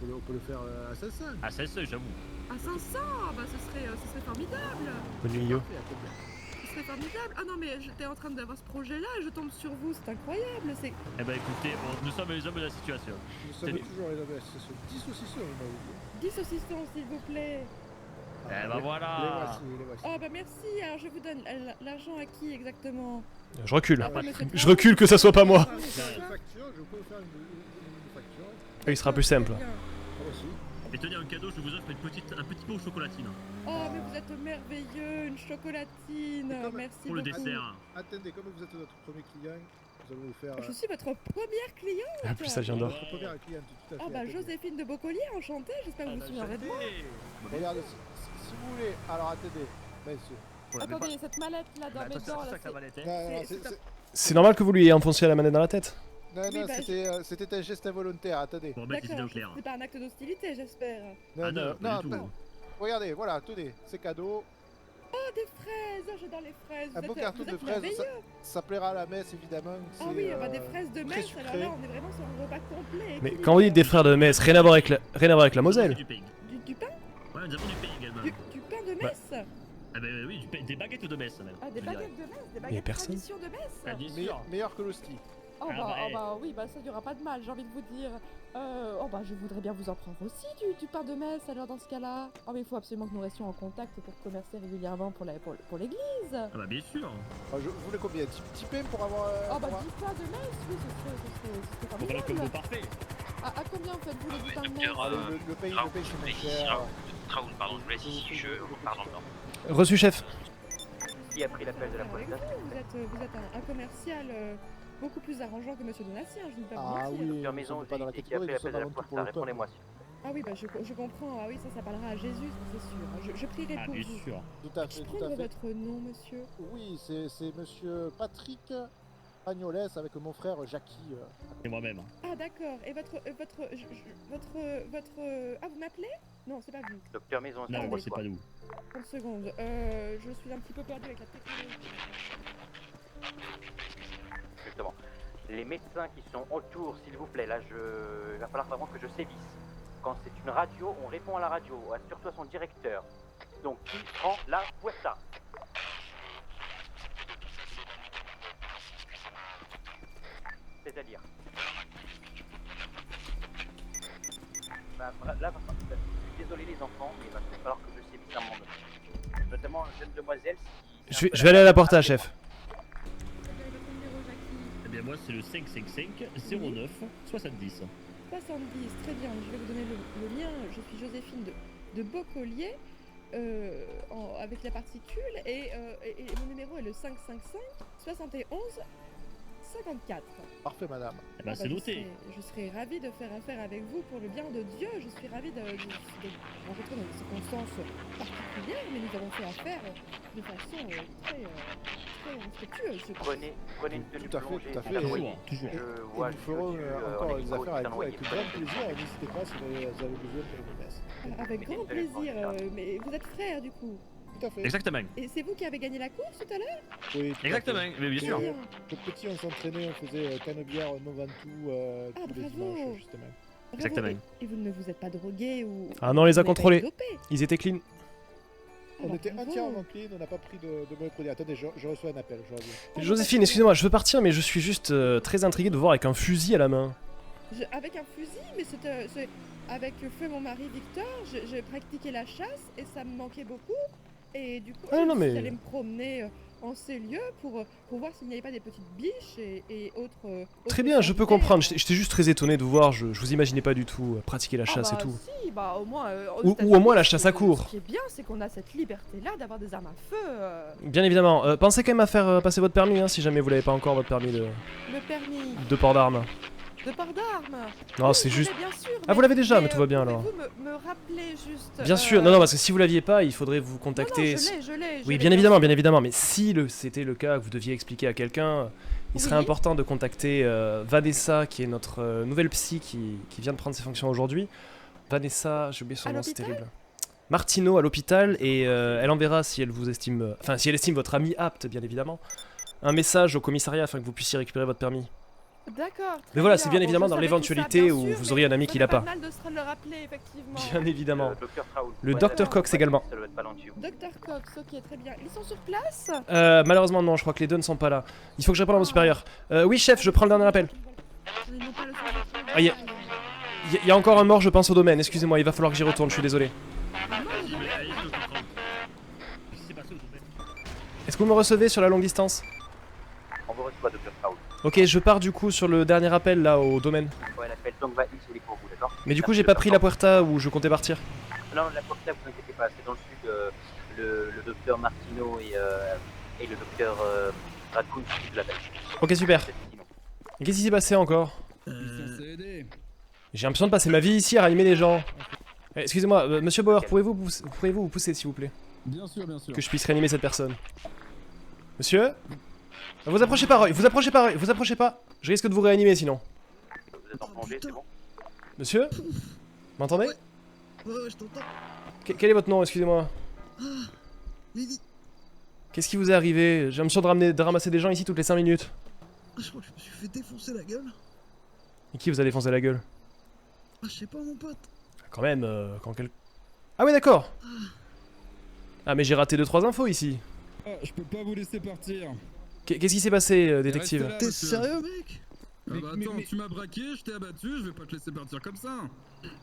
On peut le faire à 500. Ah, c'est ça, j'avoue. À 500, bah ce serait formidable. Bonne nuit yo. Parfait, à combien? Ce serait formidable. Ah non, mais j'étais en train d'avoir ce projet-là et je tombe sur vous, c'est incroyable. C'est... Eh ben écoutez, nous sommes les hommes de la situation. Nous sommes toujours les abeilles, ce sont 10 saucissons, on m'a dit. 10 saucissons, s'il vous plaît. Eh ben voilà. Les voici. Oh bah merci, alors je vous donne l'argent à qui exactement? Je recule. Ah, monsieur Je recule que ça soit pas moi. Une facture, je peux vous faire une facture. Il sera plus simple. Ah, aussi. Et tenez un cadeau, je vous offre un petit pot au chocolatine. Oh mais vous êtes merveilleux, une chocolatine, merci Pour le beaucoup. dessert. Attendez, comme vous êtes notre premier client, nous allons vous faire. Je suis votre première cliente. Ah plus ça vient d'or. Notre première cliente, tout à fait. Ah bah attendez. Joséphine de Beaucollier, enchantée, j'espère que vous vous souviendrez de moi. Regardez, si vous voulez. Alors attendez, monsieur. Attendez, cette mallette là dans mes dents là, C'est normal que vous lui ayez enfoncé la manette dans la tête. Non, Oui, non, bah, c'était un geste involontaire, attendez. Pour mettre les idées au D'accord, clair. c'est pas un acte d'hostilité, j'espère. Non, Ah non, pas du tout. Regardez, voilà, tenez, c'est cadeau. Oh des fraises, oh, j'adore les fraises. Un beau carton de fraises, ça plaira à la messe évidemment. Ah oui, bah, des fraises de très messe, sucré. alors là on est vraiment sur un repas complet. Mais quand vous dites des frères de Metz, rien à voir avec la Moselle. Du pain. Du pain? Ouais, nous avons du pain également. Du pain de messe? Ah ben oui, des baguettes de messe même. Ah, des je dirais. baguettes de messe, des Mais baguettes personne. tradition de messe. Ah, bien sûr. Meilleur que l'hostie. Oh Ah, bah, bah, oh bah oui, bah ça y aura pas de mal, j'ai envie de vous dire. Oh bah je voudrais bien vous en prendre aussi du pain de messe alors dans ce cas-là. Oh mais il faut absolument que nous restions en contact pour commercer régulièrement pour l'église. Ah bah bien sûr. Ah, vous voulez combien? 10 pains pour avoir. Oh bah pour 10 pains de messe, oui, ce serait On va le combo formidable. parfait. À combien faites-vous les pains de messe? Docteur, le pain, Raoul, c'est moins cher. Raoul, pardon, je vous laisse ici, je vous parle en blanc. Reçu chef. Qui a pris l'appel de la Avec poste? vous êtes un commercial beaucoup plus arrangeant que monsieur Donatien, je ne vais pas vous Ah mentir. oui, Docteur nous Maison, sommes pas dans la qui a catégorie, pris nous sommes l'appel de avant la tout poste? pour le peuple. Répondez-moi. Ah oui, bah je comprends, ah oui, ça parlera à Jésus, ça, c'est sûr. Je prierai Ah pour bien vous. sûr. Tout à fait, Je tout à prendre fait. votre nom, monsieur? Oui, c'est monsieur Patrick Pagnoles avec mon frère Jackie. Et moi-même. Ah d'accord, et votre... Ah, vous m'appelez? Non, c'est pas vous. Docteur Maison, Non, moi, c'est pas nous. 30 secondes. Je suis un petit peu perdu avec la technologie. Justement. Les médecins qui sont autour, s'il vous plaît, là, il va falloir vraiment que je sévisse. Quand c'est une radio, on répond à la radio, surtout à son directeur. Donc, qui prend la puerta? C'est-à-dire là, je suis désolé les enfants, mais il va falloir que je sévisse un moment. Notamment une jeune demoiselle qui... Je vais aller à la porta chef. Eh bien moi c'est le 555 09 70. 70, très bien, je vais vous donner le mien. Je suis Joséphine de Beaucollier. avec la particule et mon numéro est le 555 71 54. Parfait, madame. Eh ben, c'est noté. Je serais ravie de faire affaire avec vous pour le bien de Dieu. Je suis ravie de rencontrer dans des circonstances particulières, mais nous avons fait affaire de façon très respectueuse. Prenez une tenue Tout à fait, plongée. tout à fait. Toujours. Et nous ferons encore des affaires avec vous avec grand plaisir. Et n'hésitez pas si vous avez besoin de une messe. Avec grand plaisir, mais vous êtes frères du coup. Tout à fait. Exactement. Et c'est vous qui avez gagné la course tout à l'heure? Oui. Exactement, mais bien sûr. Tout petit, on s'entraînait, on faisait Canebière, Mont Ventoux tous les dimanches, justement. Exactement. Et vous ne vous êtes pas drogué ou... Ah non, on les a contrôlés. Ils étaient clean. On était entièrement clean, on n'a pas pris de mauvais produits. Attendez, je reçois un appel, je reviens. Joséphine, excusez-moi, je veux partir, mais je suis juste très intrigué de voir avec un fusil à la main. Avec un fusil, mais c'est avec feu mon mari Victor, j'ai pratiqué la chasse et ça me manquait beaucoup. Et du coup, j'allais me promener en ces lieux pour voir s'il n'y avait pas des petites biches et autres... Très bien, je peux comprendre. J'étais juste très étonné de vous voir. Je vous imaginais pas du tout pratiquer la chasse et tout. Si, bah au moins... Ou au moins la chasse à court. Ce qui est bien, c'est qu'on a cette liberté-là d'avoir des armes à feu. Bien évidemment. Pensez quand même à faire passer votre permis, hein, si jamais vous l'avez pas encore, votre permis de... Le permis de port d'armes. De port d'armes. Non, c'est juste... Bien sûr, ah, vous l'avez déjà, mais tout va bien alors. Pouvez-vous me rappeler juste... Bien sûr, non, parce que si vous l'aviez pas, il faudrait vous contacter... Non, je l'ai. Oui, bien évidemment, mais si c'était le cas, que vous deviez expliquer à quelqu'un, il serait important de contacter Vanessa, qui est notre nouvelle psy qui vient de prendre ses fonctions aujourd'hui. Vanessa, j'ai oublié son nom, c'est terrible. Martino à l'hôpital, et elle enverra si elle vous estime... Enfin, si elle estime votre ami apte, bien évidemment, un message au commissariat afin que vous puissiez récupérer votre permis. D'accord. Mais voilà, c'est bien évidemment dans l'éventualité où vous auriez un ami qui l'a pas. Mal de se le rappeler, effectivement. Bien évidemment. Le Dr Cox également. Dr Cox, ok, très bien. Ils sont sur place? Malheureusement non, je crois que les deux ne sont pas là. Il faut que je réponde à mon supérieur. Oui chef, je prends le dernier appel. Ah, il y a encore un mort je pense au domaine, excusez-moi, il va falloir que j'y retourne, je suis désolé. Est-ce que vous me recevez sur la longue distance? On vous reçoit, Dr Raoul. Ok, je pars du coup sur le dernier appel là au domaine. Ouais, l'appel Tongva X, il est pour vous, d'accord? Mais du coup, j'ai pas pris la Puerta où je comptais partir. Non, la Puerta, vous inquiétez pas, c'est dans le sud, le docteur Martino et le docteur Raccoon qui l'appellent. Ok, super. Et qu'est-ce qui s'est passé encore? J'ai l'impression de passer ma vie ici à ranimer les gens. Excusez-moi, monsieur Bauer, pourriez-vous vous pousser s'il vous plaît? Bien sûr, bien sûr. Que je puisse réanimer cette personne. Monsieur? Vous approchez pas, Roy, vous approchez pas. Je risque de vous réanimer sinon. Vous êtes en congé, c'est bon? Monsieur? M'entendez? Ouais, je t'entends. Quel est votre nom, excusez-moi? Lily. Qu'est-ce qui vous est arrivé? J'ai l'impression de ramasser des gens ici toutes les 5 minutes. Je crois que je me suis fait défoncer la gueule. Et qui vous a défoncé la gueule? Ah, je sais pas, mon pote. Quand même, Ah ouais, d'accord. Ah mais j'ai raté 2-3 infos ici. Ah, je peux pas vous laisser partir. Qu'est-ce qui s'est passé, détective? T'es sérieux, mec? Ah bah attends, tu m'as braqué, je t'ai abattu, je vais pas te laisser partir comme ça.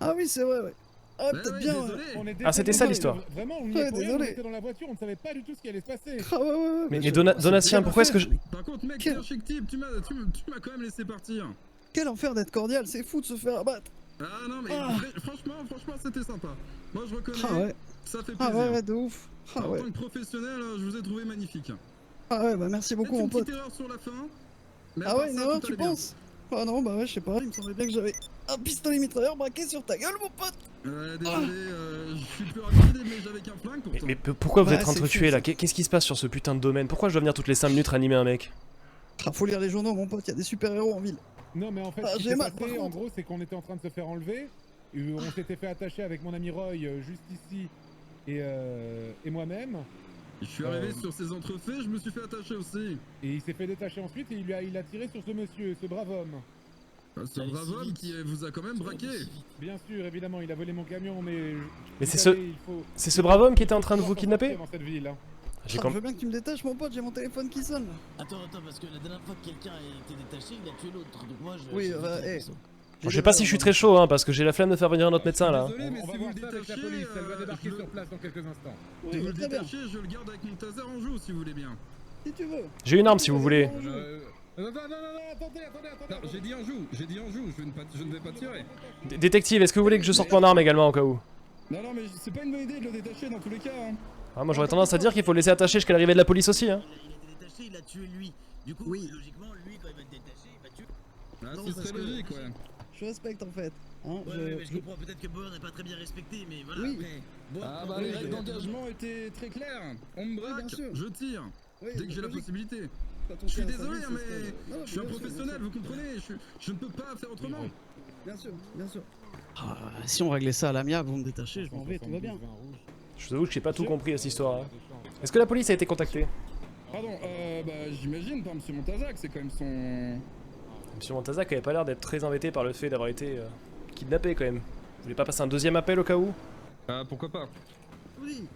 Ah oui, c'est vrai, ouais. Ah, peut-être bien, ouais. Ah, c'était ça l'histoire. Vraiment, on y est pour rien, on était dans la voiture, on ne savait pas du tout ce qui allait se passer. Ah ouais. Mais Donatien, pourquoi est-ce que je... Par contre, mec, t'es un chic type, tu m'as quand même laissé partir. Quel enfer d'être cordial, c'est fou de se faire abattre. Ah non, mais franchement, c'était sympa. Moi, je reconnais, ah ouais. Ça fait plaisir. Ah ouais, de ouf. Ah en ouais. tant que professionnel, je vous ai trouvé magnifique. Ah ouais, bah merci beaucoup, mon pote. Une petite erreur sur la fin. Mais ah ouais, une erreur, tu penses? Ah non, bah ouais, je sais pas, il me semblait bien que j'avais un pistolet mitrailleur braqué sur ta gueule, mon pote. Désolé, je suis plus rapide, mais j'avais qu'un flingue pour toi. Mais pourquoi vous êtes entretués là? Qu'est-ce qui se passe sur ce putain de domaine? Pourquoi je dois venir toutes les 5 minutes ranimer un mec? Ah, faut lire les journaux, mon pote, y a des super-héros en ville. Non, mais en fait, ce qui s'est passé, en gros, c'est qu'on était en train de se faire enlever. On s'était fait attacher avec mon ami Roy juste ici et moi-même. Je suis arrivé sur ces entrefaits, je me suis fait attacher aussi. Et il s'est fait détacher ensuite et il a tiré sur ce monsieur, ce brave homme. Ce brave homme qui vous a quand même braqué. Bien sûr, évidemment, il a volé mon camion, mais... Mais c'est ce brave homme qui était en train de vous kidnapper? Dans cette ville, hein. Je veux bien que tu me détaches, mon pote, j'ai mon téléphone qui sonne. Attends, parce que la dernière fois que quelqu'un a été détaché, il a tué l'autre. Donc moi, Oui, je sais pas si je suis très chaud, hein, parce que j'ai la flemme de faire venir un autre médecin là. Désolé, mais si vous le détachez, la police, elle va débarquer sur place dans quelques instants. Si vous le détachez, je le garde avec mon taser en joue si vous voulez bien. Si tu veux. J'ai une arme si vous voulez. Non, attendez. Non, j'ai dit en joue, je ne vais pas tirer. Détective, est-ce que vous voulez que je sorte mon arme également au cas où? Non, non, mais c'est pas une bonne idée de le détacher dans tous les cas. Hein. Ah, moi j'aurais tendance à dire qu'il faut le laisser attacher jusqu'à l'arrivée de la police aussi. Hein. Il a été détaché, il a tué lui. Du coup, logiquement, lui, quand il va être détaché, il va tuer. Ah, c'est très logique, ouais. Je respecte en fait. Hein, Ouais, mais je comprends peut-être que Boer n'est pas très bien respecté, mais voilà. Oui. Mais Boer, Ah bah les règles d'engagement étaient très claires. On me braque, bien sûr. je tire. Oui, dès que j'ai la logique. possibilité. Quand on Je suis fait un désolé, service, hein, c'est ce mais que- Non, je suis un bien sûr, professionnel, bien vous comprenez, je ne peux pas faire autrement. Bien sûr, bien sûr. Ah, si on réglait ça à l'amiable, vous me détachez, je m'en vais, tout va bien. Je vous avoue que j'ai pas tout compris à cette histoire. Hein. Est-ce que la police a été contactée? Pardon, bah j'imagine par Monsieur Montazac, c'est quand même son... Monsieur Montazac avait pas l'air d'être très embêté par le fait d'avoir été kidnappé quand même. Vous voulez pas passer un deuxième appel au cas où? Pourquoi pas? Oui.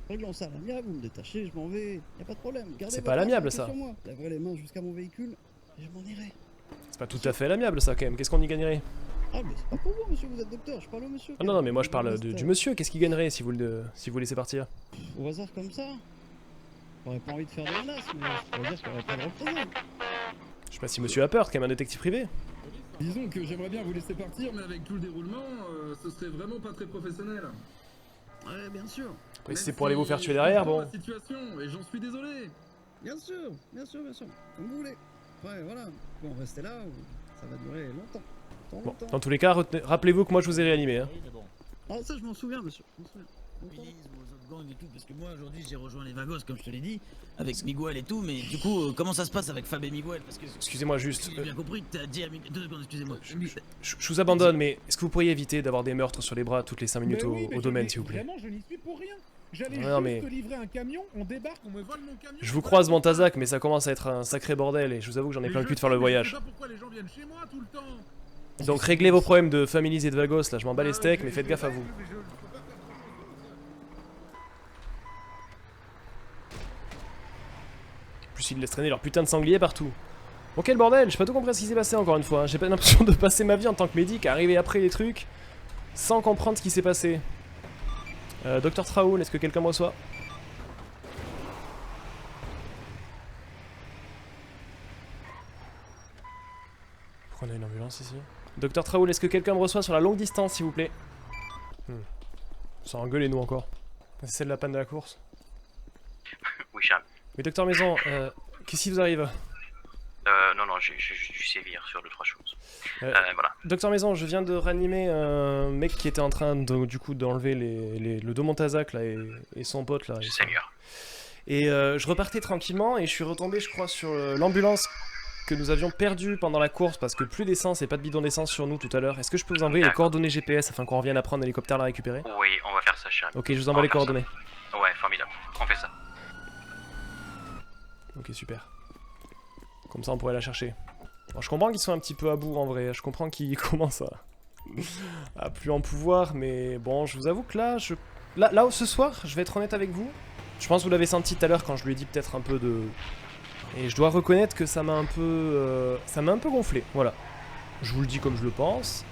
Réglons ça à l'amiable, vous me détachez, je m'en vais, y a pas de problème. Gardez C'est votre pas à l'amiable, attention ça. sur moi. Laverez les mains jusqu'à mon véhicule et je m'en irai. C'est pas tout à fait à l'amiable ça quand même, qu'est-ce qu'on y gagnerait? Ah mais c'est pas pour vous monsieur, vous êtes docteur, je parle au monsieur. Ah non, non, mais moi je parle du monsieur, qu'est-ce qu'il gagnerait si vous le laissez partir? Au hasard comme ça. J'aurais pas envie de faire des menaces, mais je pourrais dire qu'il n'y aurait pas de représailles. Je sais pas si monsieur a peur, c'est quand même un détective privé. Disons que j'aimerais bien vous laisser partir, mais avec tout le déroulement, ce serait vraiment pas très professionnel. Ouais, bien sûr. Mais si c'est pour aller vous faire tuer derrière, bon. La situation, et j'en suis désolé. Bien sûr, bien sûr, bien sûr. Comme vous voulez. Ouais, voilà. Bon, restez là, ça va durer longtemps. Bon, dans tous les cas, rappelez-vous que moi je vous ai réanimé. Hein. Ah, ça, je m'en souviens, monsieur. Je m'en souviens. Utilise vos autres gangs et tout, parce que moi aujourd'hui j'ai rejoint les Vagos comme je te l'ai dit, avec Miguel et tout, mais du coup comment ça se passe avec Fab et Miguel? Parce que excusez-moi juste. J'ai bien compris que t'as dit à Miguel. 2 secondes, excusez-moi. Je vous abandonne, mais est-ce que vous pourriez éviter d'avoir des meurtres sur les bras toutes les 5 minutes au domaine, s'il vous plaît? Vraiment, je n'y suis pour rien. J'allais Non, juste mais- te livrer un camion, on débarque, on me vole mon camion. Je vous croise Montazac, mais ça commence à être un sacré bordel et je vous avoue que j'en ai plein le cul de faire le voyage. Je sais pas pourquoi les gens viennent chez moi tout le temps. Donc réglez vos problèmes de families et de vagos, là je m'en bats les steaks, mais faites gaffe à vous. En plus ils laissent traîner leur putain de sanglier partout. Bon quel bordel, j'ai pas tout compris ce qui s'est passé encore une fois, hein. J'ai pas l'impression de passer ma vie en tant que médic à arriver après les trucs sans comprendre ce qui s'est passé. Docteur Traoul, est-ce que quelqu'un me reçoit? Pourquoi on a une ambulance ici? Docteur Traoul, est-ce que quelqu'un me reçoit sur la longue distance s'il vous plaît? Sans engueuler nous encore. C'est celle de la panne de la course. Oui, Charles. Mais docteur Maison, qu'est-ce qui vous arrive? Non, j'ai dû sévir sur 2-3 choses. Euh, Voilà. Docteur Maison, je viens de réanimer un mec qui était en train du coup d'enlever le dos Montazac là et son pote là. Seigneur. Et je repartais tranquillement et je suis retombé je crois sur l'ambulance que nous avions perdue pendant la course parce que plus d'essence et pas de bidon d'essence sur nous tout à l'heure. Est-ce que je peux vous envoyer les coordonnées GPS afin qu'on revienne à prendre l'hélicoptère à la récupérer? Oui, on va faire ça, Charles. Ok, je vous envoie les coordonnées. Ouais, formidable. On fait ça. Ok, super. Comme ça on pourrait la chercher. Bon, je comprends qu'ils sont un petit peu à bout en vrai, je comprends qu'ils commencent à plus en pouvoir, mais bon, je vous avoue que là, là ce soir, je vais être honnête avec vous, je pense que vous l'avez senti tout à l'heure quand je lui ai dit peut-être un peu de... Et je dois reconnaître que ça m'a un peu... gonflé, voilà. Je vous le dis comme je le pense.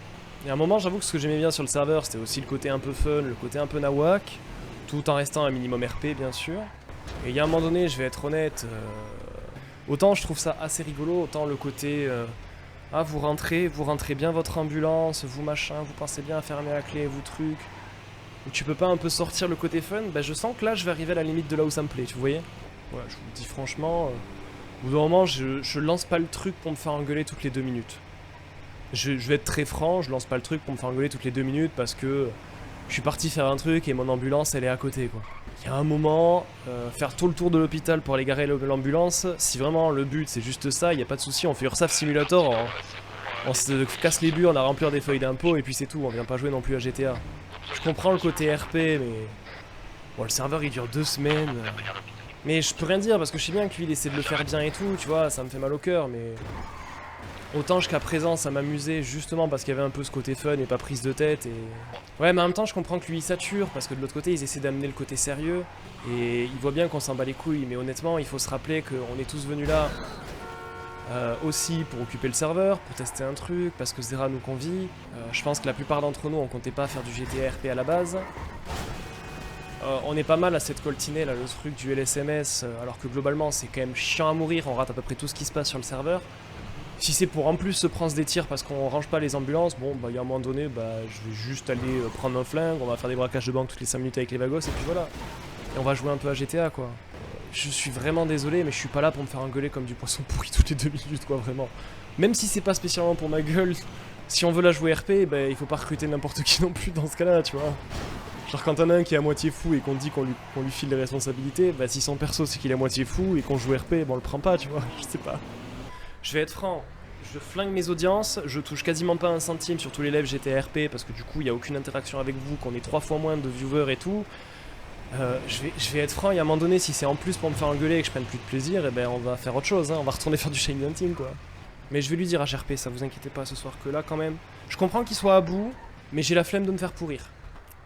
Et à un moment, j'avoue que ce que j'aimais bien sur le serveur, c'était aussi le côté un peu fun, le côté un peu nawak, tout en restant un minimum RP, bien sûr. Et il y a un moment donné, je vais être honnête... Autant je trouve ça assez rigolo, autant le côté ah vous rentrez bien votre ambulance, vous machin, vous pensez bien à fermer la clé, vous truc. Ou tu peux pas un peu sortir le côté fun, bah je sens que là je vais arriver à la limite de là où ça me plaît, tu voyez. Voilà, je vous le dis franchement, au bout d'un moment je lance pas le truc pour me faire engueuler toutes les 2 minutes. Je vais être très franc, je lance pas le truc pour me faire engueuler toutes les 2 minutes parce que je suis parti faire un truc et mon ambulance elle est à côté quoi. Il y a un moment, faire tout le tour de l'hôpital pour aller garer l'ambulance, si vraiment le but c'est juste ça, il n'y a pas de souci, on fait URSAF Simulator, on se casse les burnes à remplir des feuilles d'impôt et puis c'est tout, on vient pas jouer non plus à GTA. Je comprends le côté RP mais... Bon le serveur il dure 2 semaines, mais je peux rien dire parce que je sais bien que lui il essaie de le faire bien et tout, tu vois, ça me fait mal au cœur mais... Autant jusqu'à présent ça m'amusait justement parce qu'il y avait un peu ce côté fun et pas prise de tête et... Ouais mais en même temps je comprends que lui il sature parce que de l'autre côté ils essaient d'amener le côté sérieux et ils voient bien qu'on s'en bat les couilles mais honnêtement il faut se rappeler qu'on est tous venus là aussi pour occuper le serveur, pour tester un truc, parce que Zera nous convie. Je pense que la plupart d'entre nous on comptait pas faire du GTA RP à la base. On est pas mal à cette coltinée là, le truc du LSMS, alors que globalement c'est quand même chiant à mourir, on rate à peu près tout ce qui se passe sur le serveur. Si c'est pour en plus se prendre des tirs parce qu'on range pas les ambulances, bon bah il y a un moment donné, bah je vais juste aller prendre un flingue, on va faire des braquages de banque toutes les 5 minutes avec les vagos et puis voilà. Et on va jouer un peu à GTA quoi. Je suis vraiment désolé mais je suis pas là pour me faire engueuler comme du poisson pourri toutes les 2 minutes quoi vraiment. Même si c'est pas spécialement pour ma gueule, si on veut la jouer RP, bah il faut pas recruter n'importe qui non plus dans ce cas là tu vois. Genre quand t'en as un qui est à moitié fou et qu'on dit qu'on lui file les responsabilités, bah si son perso c'est qu'il est à moitié fou et qu'on joue RP, bah on le prend pas tu vois, je sais pas. Je vais être franc, je flingue mes audiences, je touche quasiment pas un centime sur tous les lives GTA RP parce que du coup il y a aucune interaction avec vous, qu'on ait 3 fois moins de viewers et tout. Je vais être franc, il y a un moment donné, si c'est en plus pour me faire engueuler et que je prenne plus de plaisir, et ben on va faire autre chose, hein, on va retourner faire du shiny hunting quoi. Mais je vais lui dire à HRP, ça vous inquiétez pas ce soir que là quand même, je comprends qu'il soit à bout, mais j'ai la flemme de me faire pourrir.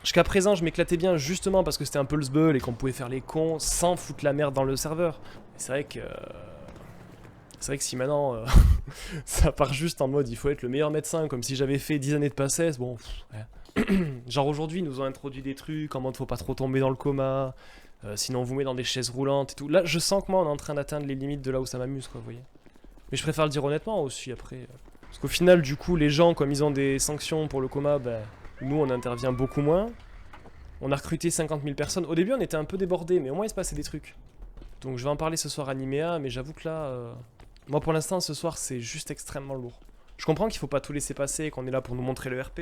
Jusqu'à présent je m'éclatais bien justement parce que c'était un peu le sbeul et qu'on pouvait faire les cons sans foutre la merde dans le serveur. C'est vrai que si maintenant ça part juste en mode il faut être le meilleur médecin comme si j'avais fait 10 années de passesse, bon ouais. Genre aujourd'hui ils nous ont introduit des trucs en mode faut pas trop tomber dans le coma, sinon on vous met dans des chaises roulantes et tout. Là je sens que moi on est en train d'atteindre les limites de là où ça m'amuse quoi, vous voyez. Mais je préfère le dire honnêtement aussi après. Parce qu'au final du coup les gens comme ils ont des sanctions pour le coma, bah, nous on intervient beaucoup moins. On a recruté 50 000 personnes. Au début on était un peu débordés mais au moins il se passait des trucs. Donc je vais en parler ce soir à Niméa mais j'avoue que là... moi pour l'instant ce soir c'est juste extrêmement lourd. Je comprends qu'il faut pas tout laisser passer, qu'on est là pour nous montrer le RP.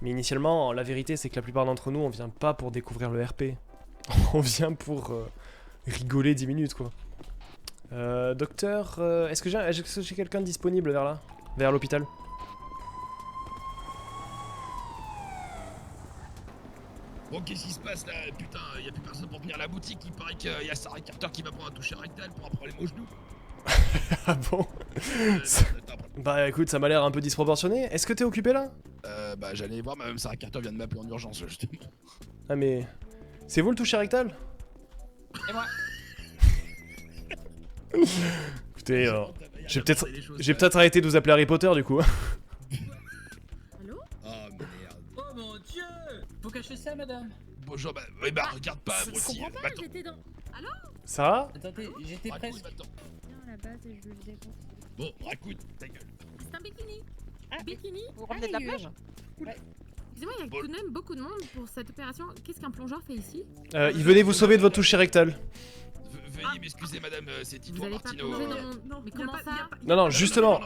Mais initialement, la vérité c'est que la plupart d'entre nous on vient pas pour découvrir le RP. On vient pour rigoler 10 minutes quoi. Docteur, est-ce que j'ai quelqu'un disponible vers là? Vers l'hôpital? Bon, qu'est-ce qui se passe là? Putain, y a plus personne pour venir à la boutique, il paraît qu'il y a Sarah Carter qui va prendre un toucher rectal pour un problème au genou. Ah bon? Bah écoute, ça m'a l'air un peu disproportionné. Est-ce que t'es occupé là? Bah j'allais voir, même Sarah Carter vient de m'appeler en urgence justement. Ah mais... c'est vous le toucher rectal? Et moi. Écoutez, j'ai peut-être arrêté de vous appeler Harry Potter du coup. Allô? Oh merde. Oh mon dieu! Faut cacher ça madame. Bonjour, bah regarde pas, moi aussi. Je comprends pas, j'étais dans... Allô? Ça? Attendez, j'étais presque. Viens à la base et je le défonce. Bon, raconte, ta gueule. C'est un bikini. Ah, Bikini. Vous revenez de la plage? Ouais. Excusez-moi, il y a tout de même beaucoup de monde pour cette opération. Qu'est-ce qu'un plongeur fait ici? Il venait vous sauver de votre toucher rectal. Veuillez m'excuser madame, c'est Tito Vous allez pas Martino. plonger dans mon... Non, mais comment ça? Non, justement,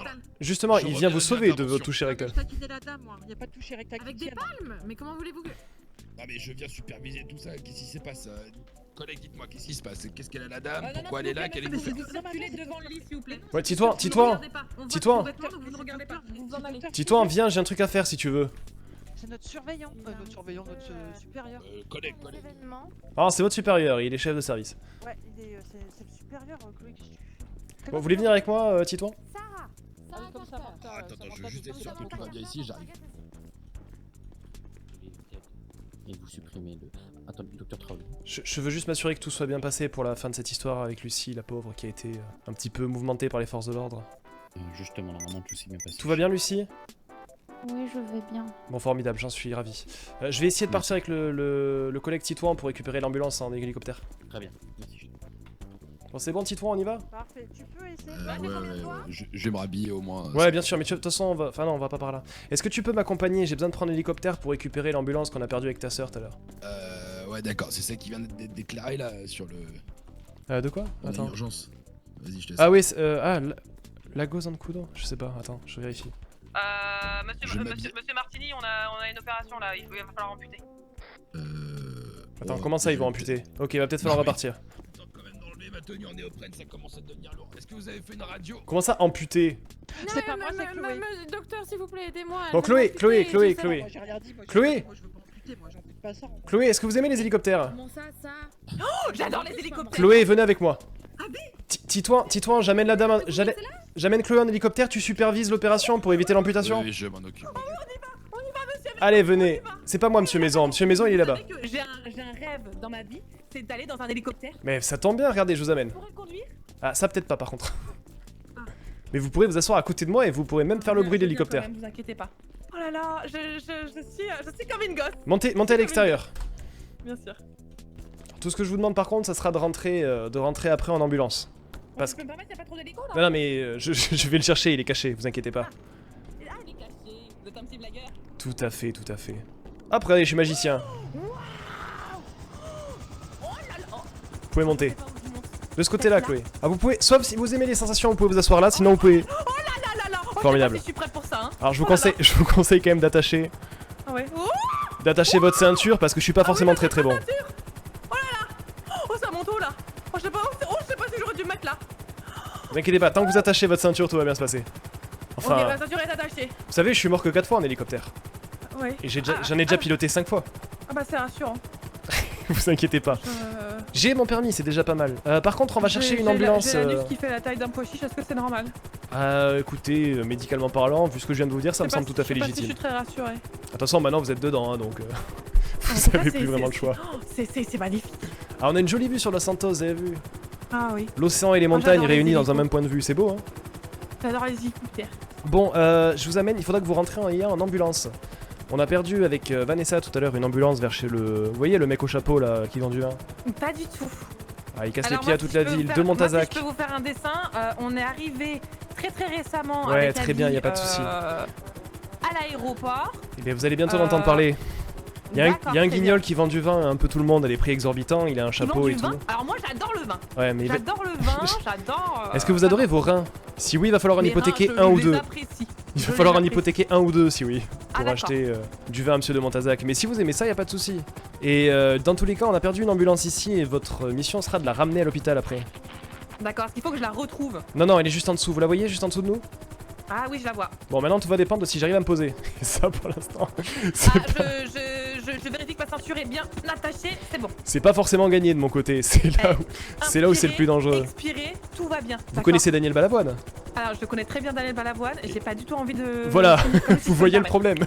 il vient vous sauver de votre toucher rectal. Je vais accuser la dame, moi. Il n'y a pas de toucher rectal. Avec des palmes? Mais comment voulez-vous que... Non mais je viens superviser tout ça, qu'est-ce qui se passe? Collègue, dites-moi, qu'est-ce qui se passe? Qu'est-ce qu'elle a la dame? Pourquoi elle est là? Qu'elle est vous faire? Devant le lit, s'il vous plaît. Ouais, Titouan, viens, j'ai un truc à faire si tu veux. C'est notre surveillant, notre supérieur. Collègue. Ah, c'est votre supérieur, il est chef de service. Ouais, c'est le supérieur, Chloé, qu'est-ce que tu fais? Bon, vous voulez venir avec moi, Titouan? Attends, je veux juste être sûr que tout va bien ici, j'arrive. Et vous supprimez le... Attends, docteur Traoré. Je veux juste m'assurer que tout soit bien passé pour la fin de cette histoire avec Lucie, la pauvre, qui a été un petit peu mouvementée par les forces de l'ordre. Justement, normalement tout s'est bien passé. Tout va bien, Lucie? Oui, je vais bien. Bon, formidable, j'en suis ravi. Je vais essayer de partir avec le collègue Titouan pour récupérer l'ambulance en hélicoptère. Très bien, merci. Bon, c'est bon, Titouan, on y va? Parfait, tu peux essayer. Je vais me rhabiller au moins. Ouais, bien sûr, mais de toute façon, on va... Enfin non, on va pas par là. Est-ce que tu peux m'accompagner? J'ai besoin de prendre l'hélicoptère pour récupérer l'ambulance qu'on a perdue avec ta sœur tout à l'heure. Ouais, d'accord, c'est ça qui vient d'être déclaré là sur le... De quoi? Attends. Urgence. Vas-y, je te laisse. Ah oui, Lagos en Kudo? Je sais pas, attends, je vérifie. Monsieur Martini, on a une opération là, il va falloir amputer. Attends, comment ça ils vont amputer? Ok, il va peut-être falloir repartir. Ma tenue en néoprène, ça commence à devenir lourd. Est-ce que vous avez fait une radio? Comment ça, amputer? C'est pas moi, c'est Chloé. Docteur, s'il vous plaît, aidez-moi. Bon, Chloé. Chloé, est-ce que vous aimez les hélicoptères? Comment ça? Oh, j'adore les hélicoptères. Chloé, venez avec moi. Titouan, j'amène la dame. J'amène Chloé en hélicoptère, tu supervises l'opération pour éviter l'amputation? Oui, je m'en occupe. On y va, monsieur. Allez, venez. C'est pas moi, Monsieur Maison. Monsieur Maison, il est là-bas. J'ai un rêve dans ma vie, c'est d'aller dans un hélicoptère. Mais ça tombe bien, regardez, je vous amène. Vous pourrez conduire? Ah, ça peut-être pas par contre. Mais vous pourrez vous asseoir à côté de moi et vous pourrez même faire le bruit de l'hélicoptère. Ne vous inquiétez pas. Oh là là, je suis comme une gosse. Montez à l'extérieur. Bien sûr. Tout ce que je vous demande par contre, ça sera de rentrer après en ambulance. Parce Je peux me permettre, y'a pas trop d'hélico là? Non, non, mais je vais le chercher, il est caché, vous inquiétez pas. Ah, il est caché. Vous êtes un petit blagueur. Tout à fait, tout à fait. Hop, regardez, je suis magicien. Vous pouvez monter. De ce côté-là, Chloé. Ah, vous pouvez, sauf si vous aimez les sensations, vous pouvez vous asseoir là, sinon vous pouvez... Oh là là là là. Formidable. Je suis prête pour ça. Hein. Alors je vous conseille quand même d'attacher Ah ouais. votre ceinture parce que je suis pas forcément très bon. Oh là là. Oh, ça monte haut là. Oh, je sais pas si j'aurais dû me mettre là. Ne vous inquiétez pas, tant que vous attachez votre ceinture, tout va bien se passer. Enfin, Ok, ma ceinture est attachée. vous savez, je suis mort que 4 fois en hélicoptère. Ouais. Et j'en ai déjà piloté 5 fois. Ah bah c'est rassurant. Vous inquiétez pas. J'ai mon permis, c'est déjà pas mal. Par contre, on va chercher une ambulance. J'ai l'anus qui fait la taille d'un pois chiche, est-ce que c'est normal? Écoutez, médicalement parlant, vu ce que je viens de vous dire, ça me semble tout à fait légitime. Je suis très rassurée. De toute façon, maintenant vous êtes dedans, hein, donc vous avez plus vraiment le choix. C'est magnifique. Alors on a une jolie vue sur Los Santos, vous avez vu? Ah oui. L'océan et les montagnes j'adore les réunis dans un hélicos. même point de vue, c'est beau, hein? J'adore les hélicoptères. Bon, je vous amène, il faudra que vous rentrez en ambulance. On a perdu avec Vanessa tout à l'heure une ambulance vers chez le... Vous voyez le mec au chapeau là qui vend du vin? Pas du tout. Ah, il casse les pieds à toute la ville, de Montazac. Si je peux vous faire un dessin, on est arrivé très récemment Ouais, avec très bien, y a pas de souci. à l'aéroport. Eh bien, vous allez bientôt l'entendre parler. Il y a un guignol qui vend du vin à un peu tout le monde à des prix exorbitants, il a un chapeau et tout. Alors moi j'adore le vin. Ouais, mais j'adore le vin, j'adore... Est-ce que vous adorez vos reins? Si oui, il va falloir en hypothéquer un ou deux. Il va falloir en hypothéquer un ou deux si oui, pour acheter du vin à Monsieur de Montazac. Mais si vous aimez ça, y a pas de souci. Et dans tous les cas, on a perdu une ambulance ici et votre mission sera de la ramener à l'hôpital après. D'accord, est-ce qu'il faut que je la retrouve? Non, elle est juste en dessous. Vous la voyez juste en dessous de nous? Ah oui, je la vois. Bon, maintenant tout va dépendre de si j'arrive à me poser. Et ça, pour l'instant, je vérifie que ma ceinture est bien attachée, c'est bon. c'est pas forcément gagné de mon côté. C'est là où c'est le plus dangereux. Expiré, tout va bien. Vous connaissez Daniel Balavoine? Alors, je connais très bien Daniel Balavoine et j'ai pas du tout envie de... Voilà, vous voyez le problème.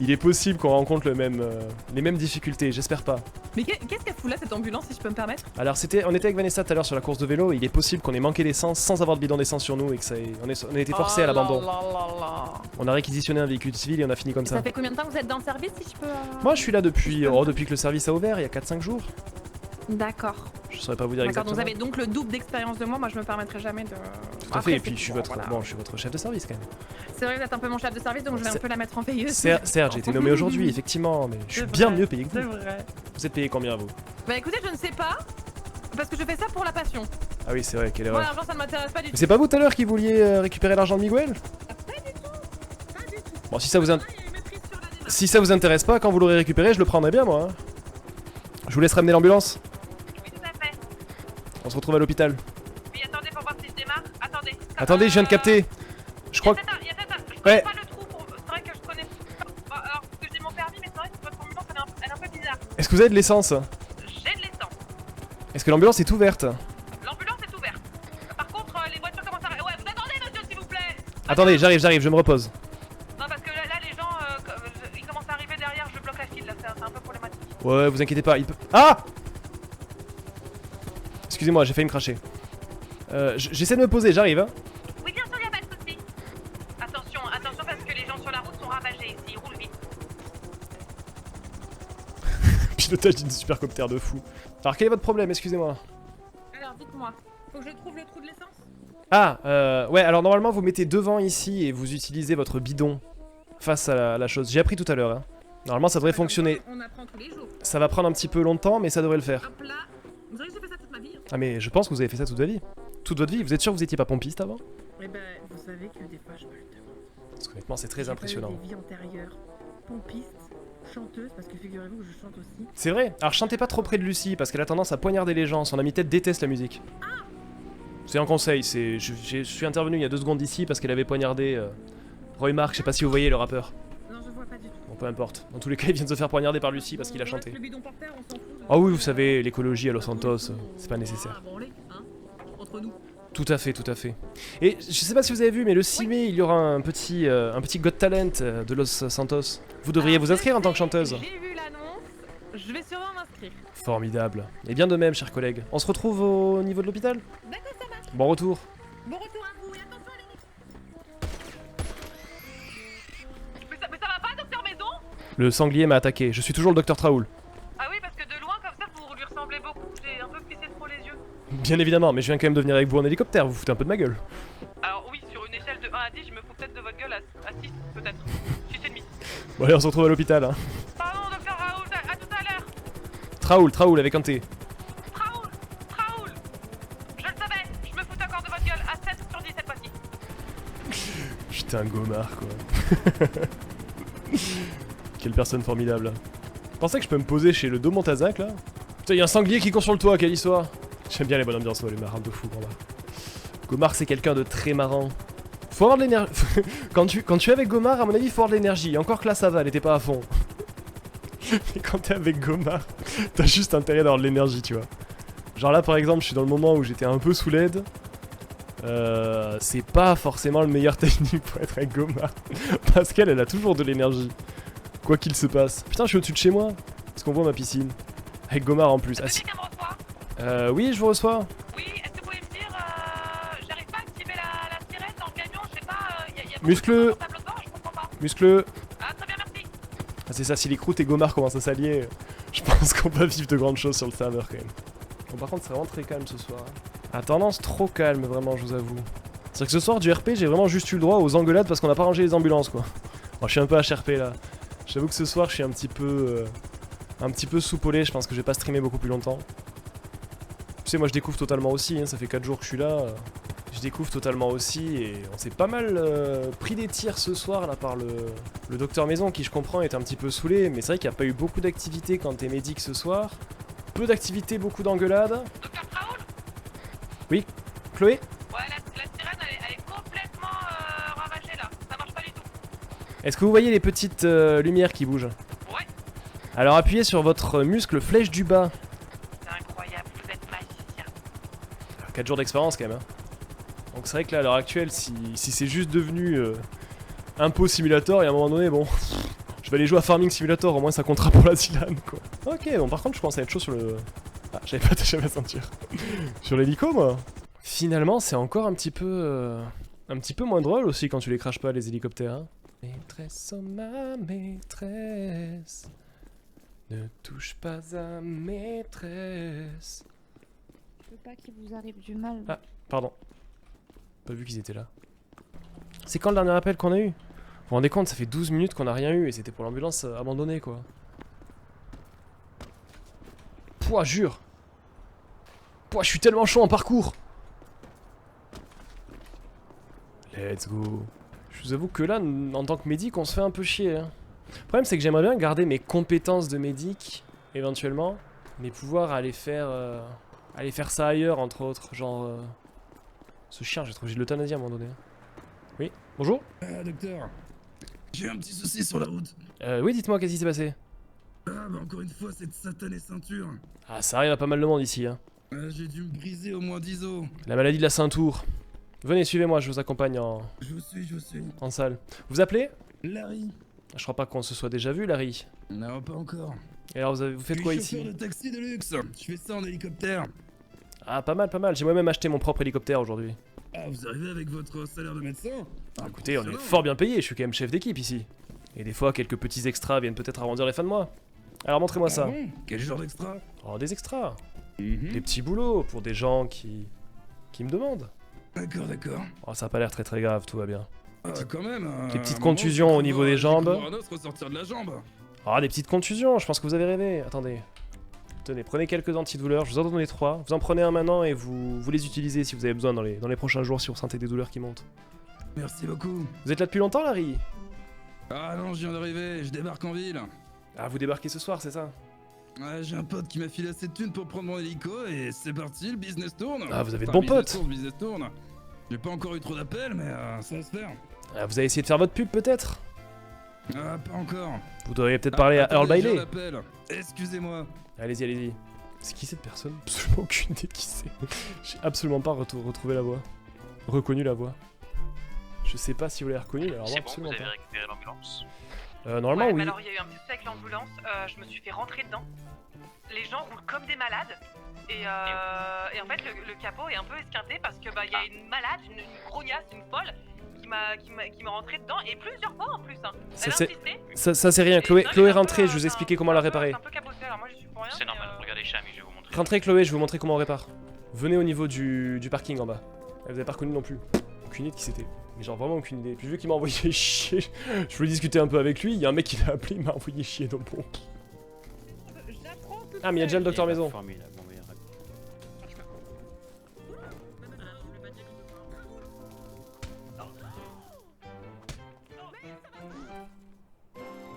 Il est possible qu'on rencontre les mêmes difficultés, j'espère pas. Mais qu'est-ce qu'elle fout là, cette ambulance, si je peux me permettre? Alors, on était avec Vanessa tout à l'heure sur la course de vélo, il est possible qu'on ait manqué d'essence sans avoir de bidon d'essence sur nous et que on a été forcé à l'abandon. On a réquisitionné un véhicule civil et on a fini comme ça. Ça fait combien de temps que vous êtes dans le service, si je peux... Moi, je suis là depuis que le service a ouvert, il y a 4-5 jours. D'accord. Je saurais pas vous dire exactement. D'accord, vous avez donc le double d'expérience de moi je me permettrai jamais de... Tout à fait, et puis je suis votre chef de service quand même. C'est vrai que vous êtes un peu mon chef de service, donc je vais un peu la mettre en veilleuse. Certes, j'ai été nommé aujourd'hui, effectivement, mais je suis bien mieux payé que vous. C'est vrai. Vous êtes payé combien, vous? Bah écoutez, je ne sais pas, parce que je fais ça pour la passion. Ah oui, c'est vrai, quelle erreur. Moi, l'argent, ça ne m'intéresse pas du tout. C'est pas vous tout à l'heure qui vouliez récupérer l'argent de Miguel? Pas du tout. Bon, si ça vous intéresse pas, quand vous l'aurez récupéré, je le prendrai bien, moi. Hein. Je vous laisse ramener l'ambulance. Oui, tout à fait. On se retrouve à l'hôpital. Oui, attendez, pour voir si je démarre. Attendez. Attendez, je viens de capter. Je crois que... Ouais. Pas le trou c'est vrai que je connais pas. Alors, parce que j'ai mon permis, mais c'est vrai que votre ambulance, elle est un peu bizarre. Est-ce que vous avez de l'essence? J'ai de l'essence. Est-ce que l'ambulance est ouverte? L'ambulance est ouverte. Par contre, les voitures commencent à... Ouais, vous attendez, monsieur, s'il vous plaît. Attendez, j'arrive, je me repose. Non, parce que là les gens, ils commencent à arriver derrière, je bloque la file, là, c'est un peu problématique. Ouais, vous inquiétez pas, il peut... Ah! Excusez-moi, j'ai failli me cracher. J'essaie de me poser, j'arrive, hein. Oui, bien sûr, y'a pas de soucis. Attention parce que les gens sur la route sont ravagés ici, ils roulent vite. Pilotage d'une supercoptère de fou. Alors quel est votre problème, excusez-moi? Alors, dites-moi, faut que je trouve le trou de l'essence? Ah, ouais, alors normalement vous mettez devant ici et vous utilisez votre bidon face à la chose. J'ai appris tout à l'heure, hein. Normalement ça devrait fonctionner. On apprend tous les jours. Ça va prendre un petit peu longtemps, mais ça devrait le faire. Hop là, vous savez que j'ai fait ça toute ma vie. Hein. Ah mais je pense que vous avez fait ça toute votre vie. Toute votre vie, vous êtes sûr que vous étiez pas pompiste avant? Eh ben, vous savez que des fois je me le demande. Parce qu'honnêtement c'est très impressionnant. J'ai des vies antérieures, pompiste, chanteuse, parce que figurez-vous que je chante aussi. C'est vrai. Alors chantez pas trop près de Lucie, parce qu'elle a tendance à poignarder les gens. Son amie tête déteste la musique. C'est un conseil, je suis intervenu il y a 2 secondes ici parce qu'elle avait poignardé Roy Mark, je sais pas si vous voyez le rappeur. Non, je vois pas du tout. Bon, peu importe. Dans tous les cas, il vient de se faire poignarder par Lucie parce qu'il a chanté. Le bidon par terre, on s'en fout. Ah oui, vous savez, l'écologie à Los Santos, c'est pas nécessaire. Bon, hein, entre nous. Tout à fait, tout à fait. Et je sais pas si vous avez vu, mais le 6 mai, il y aura un petit Got Talent de Los Santos. Vous devriez vous inscrire en tant que chanteuse. J'ai vu l'annonce, je vais sûrement m'inscrire. Formidable. Et bien de même, chers collègues. On se retrouve au niveau de l'hôpital? D'accord, ça marche. Bon retour. Bon retour à vous et attention à l'hélice. Mais ça va pas, docteur Maison? Le sanglier m'a attaqué. Je suis toujours le docteur Traoul. Ah oui, parce que de loin comme ça, vous lui ressemblez beaucoup. J'ai un peu plissé trop les yeux. Bien évidemment, mais je viens quand même de venir avec vous en hélicoptère, vous foutez un peu de ma gueule. Alors oui, sur une échelle de 1 à 10, je me fous peut-être de votre gueule à 6 peut-être. 6,5. Bon allez, on se retrouve à l'hôpital. Hein. Pardon, docteur Raoul, à tout à l'heure. Traoul avec un T. Raoul. Je le savais, je me fous encore de votre gueule à 7 sur 10 cette fois-ci. Putain, Gomard quoi. Quelle personne formidable. Vous pensez que je peux me poser chez le Domontazac là? Putain, y'a un sanglier qui court sur le toit, quelle histoire. J'aime bien les bonnes ambiances, les marins de fou, Gomard. Gomard c'est quelqu'un de très marrant. Faut avoir de l'énergie. quand tu es avec Gomard, à mon avis, faut avoir de l'énergie. Encore que là ça va, elle était pas à fond. Mais quand t'es avec Gomard, t'as juste intérêt d'avoir de l'énergie, tu vois. Genre là par exemple, je suis dans le moment où j'étais un peu sous l'aide. C'est pas forcément le meilleur technique pour être avec Gomard. Parce qu'elle, elle a toujours de l'énergie. Quoi qu'il se passe. Putain, je suis au-dessus de chez moi. Est-ce qu'on voit ma piscine? Avec Gomard en plus. Ah si. Oui, je vous reçois. Oui, est-ce que vous pouvez me dire, j'arrive pas à activer la sirène dans le camion, je sais pas, y'a Muscleux. Muscleux. Ah, très bien, merci. Ah, c'est ça, si les croûtes et Gomard commencent à s'allier, je pense qu'on va vivre de grandes choses sur le serveur quand même. Bon, par contre, c'est vraiment très calme ce soir. À tendance trop calme, vraiment, je vous avoue. C'est-à-dire que ce soir, du RP, j'ai vraiment juste eu le droit aux engueulades parce qu'on n'a pas rangé les ambulances, quoi. Bon, je suis un peu HRP là. J'avoue que ce soir, je suis un petit peu soupolé, je pense que je vais pas streamer beaucoup plus longtemps. Tu sais, moi je découvre totalement aussi, hein, ça fait 4 jours que je suis là. Je découvre totalement aussi et on s'est pas mal pris des tirs ce soir là par le docteur Maison qui, je comprends, est un petit peu saoulé. Mais c'est vrai qu'il n'y a pas eu beaucoup d'activité quand t'es médic ce soir. Peu d'activité, beaucoup d'engueulades. Docteur Raoul? Oui, Chloé? Ouais, la sirène elle est complètement ravagée là, ça marche pas du tout. Est-ce que vous voyez les petites lumières qui bougent? Ouais. Alors appuyez sur votre muscle flèche du bas. C'est incroyable, vous êtes magicien. 4 jours d'expérience quand même. Hein. Donc c'est vrai que là à l'heure actuelle, si c'est juste devenu Impo Simulator, et à un moment donné, bon, je vais aller jouer à Farming Simulator, au moins ça comptera pour la Zilane quoi. Ok, bon par contre je commence à être chaud sur le... Ah, j'avais pas attaché ma ceinture. Sur l'hélico moi. Finalement c'est encore un petit peu moins drôle aussi quand tu les craches pas les hélicoptères. Hein. Maîtresse, oh ma maîtresse, ne touche pas à maîtresse. Je veux pas qu'il vous arrive du mal. Ah, pardon. Pas vu qu'ils étaient là. C'est quand le dernier appel qu'on a eu? Vous vous rendez compte, ça fait 12 minutes qu'on a rien eu et c'était pour l'ambulance abandonnée quoi. Pouah, jure. Pouah, je suis tellement chaud en parcours. Let's go. Je vous avoue que là, en tant que médic, on se fait un peu chier. Hein. Le problème, c'est que j'aimerais bien garder mes compétences de médic, éventuellement, mais pouvoir aller faire ça ailleurs, entre autres. Genre, ce chien, j'ai trouvé de l'euthanasie à un moment donné. Oui, bonjour. Docteur, j'ai un petit souci sur la route. Oui, dites-moi, qu'est-ce qui s'est passé? Ah, bah encore une fois, cette satanée ceinture. Ah, ça arrive à pas mal de monde ici. Hein. J'ai dû me briser au moins 10 os. La maladie de la ceinture. Venez, suivez-moi, je vous accompagne en... Je vous suis. En salle. Vous appelez? Larry. Je crois pas qu'on se soit déjà vu, Larry. Non, pas encore. Et alors, vous faites quoi ici? Je suis chauffeur de taxi de luxe. Je fais ça en hélicoptère. Ah, pas mal, pas mal. J'ai moi-même acheté mon propre hélicoptère aujourd'hui. Ah, vous arrivez avec votre salaire de médecin? Écoutez, on est fort bien payé, je suis quand même chef d'équipe ici. Et des fois, quelques petits extras viennent peut-être arrondir les fins de mois. Alors, montrez-moi ça. Bon, quel genre d'extra? Oh, des extras. Des petits boulots pour des gens qui me demandent. D'accord. Oh, ça a pas l'air très très grave, tout va bien. Quand même. Des petites contusions au niveau des jambes. Ressortir de la jambe. Ah, des petites contusions, je pense que vous avez rêvé. Attendez. Tenez, prenez quelques antidouleurs, je vous en donne 3. Vous en prenez un maintenant et vous les utilisez si vous avez besoin dans les prochains jours si vous ressentez des douleurs qui montent. Merci beaucoup. Vous êtes là depuis longtemps, Larry? Ah non, je viens d'arriver, je débarque en ville. Ah, vous débarquez ce soir, c'est ça? Ouais, j'ai un pote qui m'a filé assez de thunes pour prendre mon hélico et c'est parti, le business tourne. Ah, vous avez de bons potes. Business tourne. J'ai pas encore eu trop d'appels, mais ça va se faire. Ah, vous avez essayé de faire votre pub, peut-être? Ah, pas encore. Vous devriez peut-être parler à Earl Bailey. Excusez-moi. Allez-y. C'est qui cette personne? Absolument aucune idée qui c'est. J'ai absolument pas retrouvé la voix. Reconnu la voix. Je sais pas si vous l'avez reconnu, mais alors C'est moi, bon, vous absolument avez pas. récupéré l'ambulance? Normalement, ouais, oui. Alors, il y a eu un petit souci avec l'ambulance, je me suis fait rentrer dedans. Les gens roulent comme des malades. Et en fait, le capot est un peu esquinté parce que y a une malade, une grognasse, une folle qui m'a rentré dedans et plusieurs fois en plus. Hein. Ça c'est rien. Chloé rentrez, je vous expliquer comment la réparer. C'est un peu cabossé, alors moi je suis pour rien. C'est normal, regardez Chami, je vais vous montrer. Rentrez Chloé, je vais vous montrer comment on répare. Venez au niveau du parking en bas. Vous avez pas reconnu non plus. Aucune idée de qui c'était. Mais genre vraiment aucune idée. Puis vu qu'il m'a envoyé chier, je voulais discuter un peu avec lui. Il y a un mec qui l'a appelé, il m'a envoyé chier dans le bon. Ah mais il y a déjà le docteur Maison.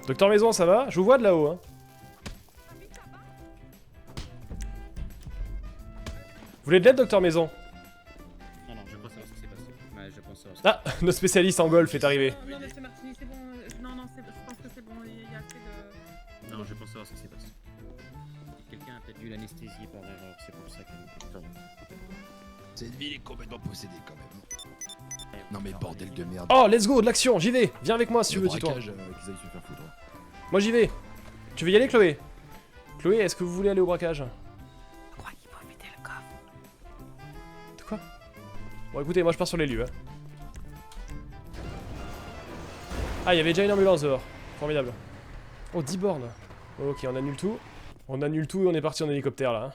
Docteur Maison, ça va? Je vous vois de là-haut, hein. Vous voulez de l'aide, Docteur Maison? Non, non, je pense savoir ce qui s'est passé. Ouais, je pense savoir. Ah, notre spécialiste en golf est arrivé. Non, mais c'est Martini, c'est bon. Non, non, je pense que c'est bon. Il y a assez de. Non, je pense savoir ce qui s'est passé. Quelqu'un a peut-être dû l'anesthésier par erreur, c'est pour ça qu'elle. Cette ville est complètement possédée quand même. Non mais bordel de merde. Oh, let's go, de l'action, j'y vais. Viens avec moi si tu veux, dis-toi. Moi j'y vais. Tu veux y aller, Chloé? Chloé, est-ce que vous voulez aller au braquage? De quoi? Bon, écoutez, moi je pars sur les lieux. Hein. Ah, il y avait déjà une ambulance dehors. Formidable. Oh, 10 bornes. Ok, on annule tout. On annule tout et on est parti en hélicoptère là. Hein.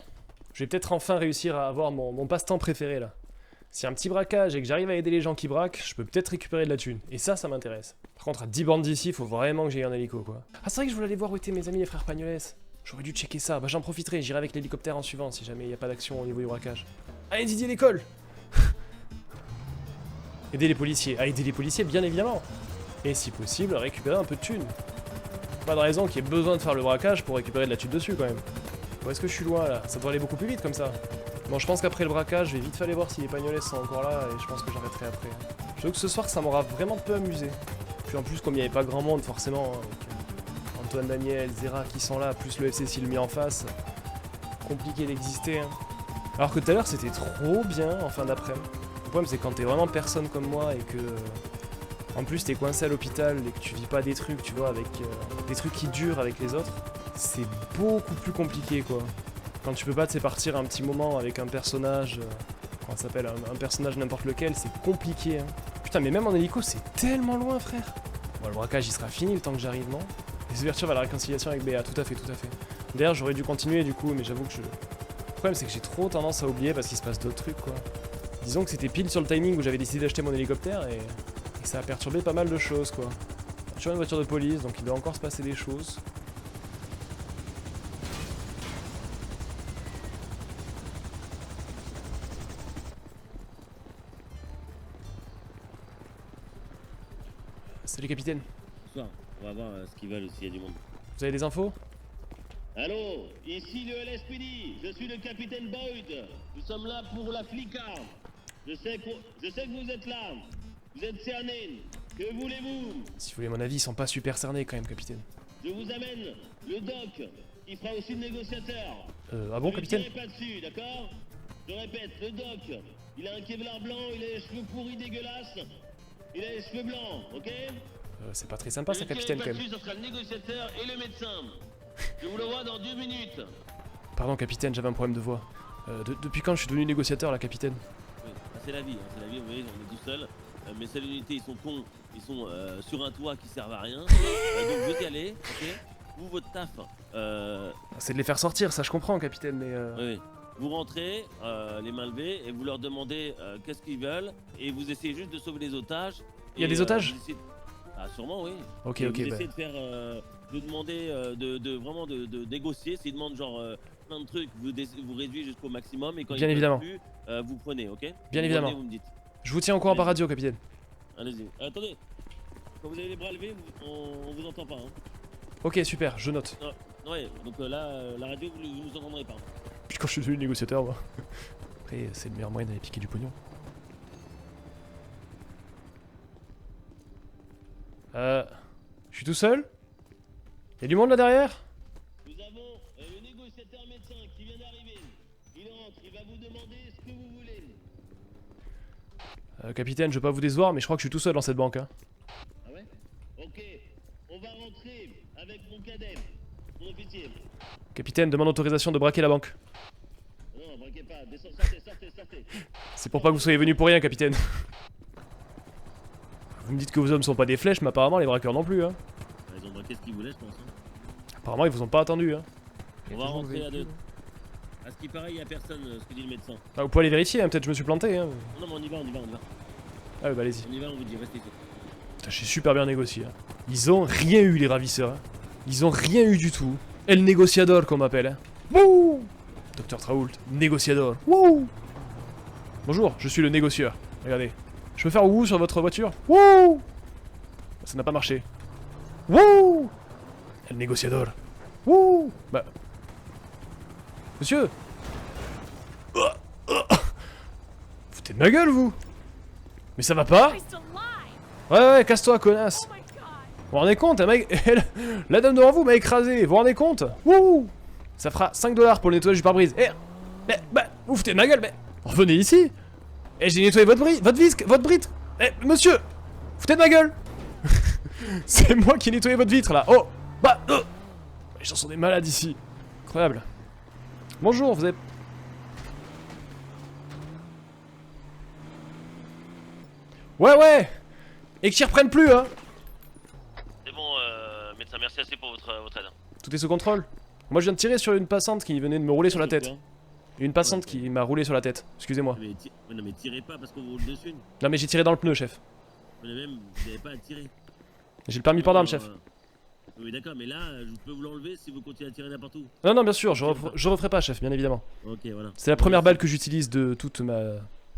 Je vais peut-être enfin réussir à avoir mon passe-temps préféré là. S'il y a un petit braquage et que j'arrive à aider les gens qui braquent, je peux peut-être récupérer de la thune. Et ça m'intéresse. Par contre, à 10 bornes d'ici, faut vraiment que j'aille un hélico quoi. Ah, c'est vrai que je voulais aller voir où étaient mes amis les frères Pagnoles. J'aurais dû checker ça. Bah, j'en profiterai, j'irai avec l'hélicoptère en suivant si jamais il n'y a pas d'action au niveau du braquage. Allez, Didier, l'école. Aider les policiers. Ah, aider les policiers, bien évidemment. Et si possible, récupérer un peu de thune. Pas de raison qu'il y ait besoin de faire le braquage pour récupérer de la thune dessus quand même. Où est-ce que je suis loin là? Ça doit aller beaucoup plus vite comme ça. Bon, je pense qu'après le braquage, je vais vite faire aller voir si les Pagnoles sont encore là et je pense que j'arrêterai après. Je trouve que ce soir, ça m'aura vraiment peu amusé. Puis en plus, comme il n'y avait pas grand monde forcément, avec Antoine, Daniel, Zera qui sont là, plus le FC s'il mis en face, compliqué d'exister. Hein. Alors que tout à l'heure, c'était trop bien en fin d'après-midi. Le problème, c'est quand t'es vraiment personne comme moi et que... En plus, t'es coincé à l'hôpital et que tu vis pas des trucs, tu vois, avec des trucs qui durent avec les autres, c'est beaucoup plus compliqué, quoi. Quand tu peux pas te sépartir un petit moment avec un personnage, comment ça s'appelle, un personnage n'importe lequel, c'est compliqué, hein. Putain, mais même en hélico, c'est tellement loin, frère. Bon, le braquage, il sera fini le temps que j'arrive, non? Les ouvertures vers la réconciliation avec Béa, tout à fait, tout à fait. D'ailleurs, j'aurais dû continuer, du coup, mais j'avoue que Le problème, c'est que j'ai trop tendance à oublier parce qu'il se passe d'autres trucs, quoi. Disons que c'était pile sur le timing où j'avais décidé d'acheter mon hélicoptère et ça a perturbé pas mal de choses, quoi. Toujours une voiture de police, donc il doit encore se passer des choses. Salut capitaine. Bonsoir, on va voir ce qu'ils veulent s'il y a du monde. Vous avez des infos? Allô, ici le LSPD, je suis le capitaine Boyd. Nous sommes là pour la flicard. Je sais que vous êtes là. Vous êtes cerné. Que voulez-vous? Si vous voulez mon avis, ils sont pas super cernés quand même, capitaine. Je vous amène le doc. Il fera aussi le négociateur. Ah bon, capitaine? Ne tirez pas dessus, d'accord? Je répète, le doc. Il a un kevlar blanc, il a les cheveux pourris dégueulasses. Il a les cheveux blancs, ok? C'est pas très sympa ça, capitaine, quand même. Ce sera le négociateur et le médecin. Je vous le vois dans 2 minutes. Pardon, capitaine, j'avais un problème de voix. Depuis quand je suis devenu négociateur, là, capitaine? Oui, c'est la vie, vous voyez, on est tout seul. Mes seules unités, ils sont cons, ils sont sur un toit qui servent à rien. Donc vous y allez, ok? Vous, votre taf. C'est de les faire sortir, ça je comprends, capitaine, mais... Oui. Vous rentrez, les mains levées, et vous leur demandez qu'est-ce qu'ils veulent, et vous essayez juste de sauver les otages. Il y a des otages? Ah, sûrement, oui. Ok, et ok, vous essayez de faire... de demander, vraiment de négocier. S'ils demandent genre plein de trucs, vous réduisez jusqu'au maximum, et quand bien ils évidemment. plus, vous prenez, ok? Bien évidemment. Vous me dites. Je vous tiens au courant par radio, capitaine. Allez-y. Attendez, quand vous avez les bras levés, on vous entend pas. Hein. Ok, super, je note. Non, ouais, donc là, la radio, vous nous entendrez pas. Puis quand je suis devenu négociateur, moi. Après, c'est le meilleur moyen d'aller piquer du pognon. Je suis tout seul? Y'a du monde là derrière? Nous avons le négociateur médecin qui vient d'arriver. Il rentre, il va vous demander ce que vous voulez. Capitaine, je veux pas vous décevoir, mais je crois que je suis tout seul dans cette banque. Hein. Ah ouais? Ok, on va rentrer avec mon cadet, mon officier. Capitaine, demande autorisation de braquer la banque. Non, braquez pas, sortez. C'est pour pas que vous soyez venu pour rien, capitaine. Vous me dites que vos hommes sont pas des flèches, mais apparemment les braqueurs non plus. Hein. Ils ont braqué ce qu'ils voulaient, je pense. Hein. Apparemment ils vous ont pas attendu. Hein. On va rentrer à deux. À ce qui paraît, il y a personne, ce que dit le médecin. Ah, vous pouvez aller vérifier, hein, peut-être je me suis planté. Hein. Non, mais on y va. Ah, bah allez-y. On y va, on vous dit, restez ici. Putain, j'ai super bien négocié. Hein. Ils ont rien eu, les ravisseurs. Hein. Ils ont rien eu du tout. El négociador, qu'on m'appelle. Hein. Wouh! Docteur Traoult, négociador. Wouh! Bonjour, je suis le négocieur. Regardez. Je peux faire wouh sur votre voiture? Wouh! Ça n'a pas marché. Wouh! El négociador. Wouh! Bah. Monsieur! Foutez de ma gueule, vous! Mais ça va pas? Ouais, casse-toi, connasse! Vous vous rendez compte, la dame devant vous m'a écrasé, vous vous rendez compte? Wouh! Ça fera 5 $ pour le nettoyage du pare-brise. Eh! Bah, vous foutez de ma gueule, mais... Revenez ici! Eh, j'ai nettoyé votre vitre! Eh, monsieur! Foutez de ma gueule! C'est moi qui ai nettoyé votre vitre, là! Oh! Bah! Les gens sont des malades ici! Incroyable! Bonjour, vous avez... Ouais! Et qu'ils reprennent plus, hein! C'est bon, médecin, merci assez pour votre aide. Tout est sous contrôle. Moi, je viens de tirer sur une passante qui venait de me rouler sur la tête. Une passante qui m'a roulé sur la tête. Excusez-moi. Non, mais tirez pas parce qu'on vous roule dessus. Non, mais j'ai tiré dans le pneu, chef. Mais même, vous n'avez pas à tirer. J'ai le permis port d'arme, chef. Oui, d'accord, mais là, je peux vous l'enlever si vous continuez à tirer n'importe où. Non, bien sûr, je referai pas, chef, bien évidemment. Ok, voilà. C'est la première balle que j'utilise de toute ma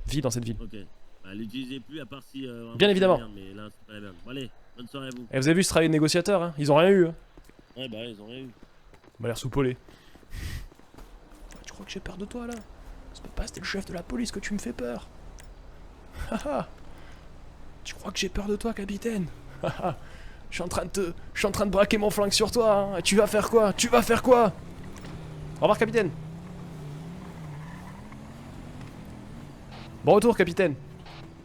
vie dans cette ville. Ok. Bah, l'utilisez plus à part si. Bien évidemment. Merde, mais là, c'est pas la merde. Bon, allez, bonne soirée à vous. Et vous avez vu ce travail de négociateur, hein? Ils ont rien eu. Hein. Ouais, bah, ils ont rien eu. On m'a l'air soupolé. Tu crois que j'ai peur de toi, là? Ça peut pas, c'était le chef de la police que tu me fais peur. Haha. Tu crois que j'ai peur de toi, capitaine? Haha. Je suis en train de braquer mon flingue sur toi, hein. Tu vas faire quoi? Au revoir, capitaine. Bon retour, capitaine.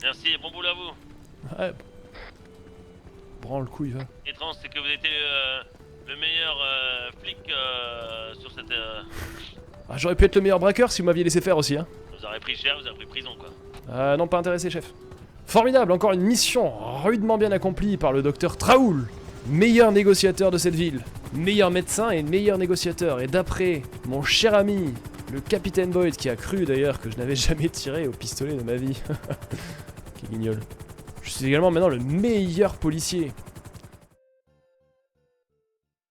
Merci, bon boulot à vous. Ouais. Branle le couille, va. Étrange, c'est que vous étiez le meilleur flic sur cette... Ah, j'aurais pu être le meilleur braqueur si vous m'aviez laissé faire aussi, hein. Vous aurez pris cher, vous aurez pris prison, quoi. Non, pas intéressé, chef. Formidable, encore une mission rudement bien accomplie par le docteur Traoult, meilleur négociateur de cette ville, meilleur médecin et meilleur négociateur. Et d'après mon cher ami, le capitaine Boyd, qui a cru d'ailleurs que je n'avais jamais tiré au pistolet de ma vie. Quel guignol. Je suis également maintenant le meilleur policier.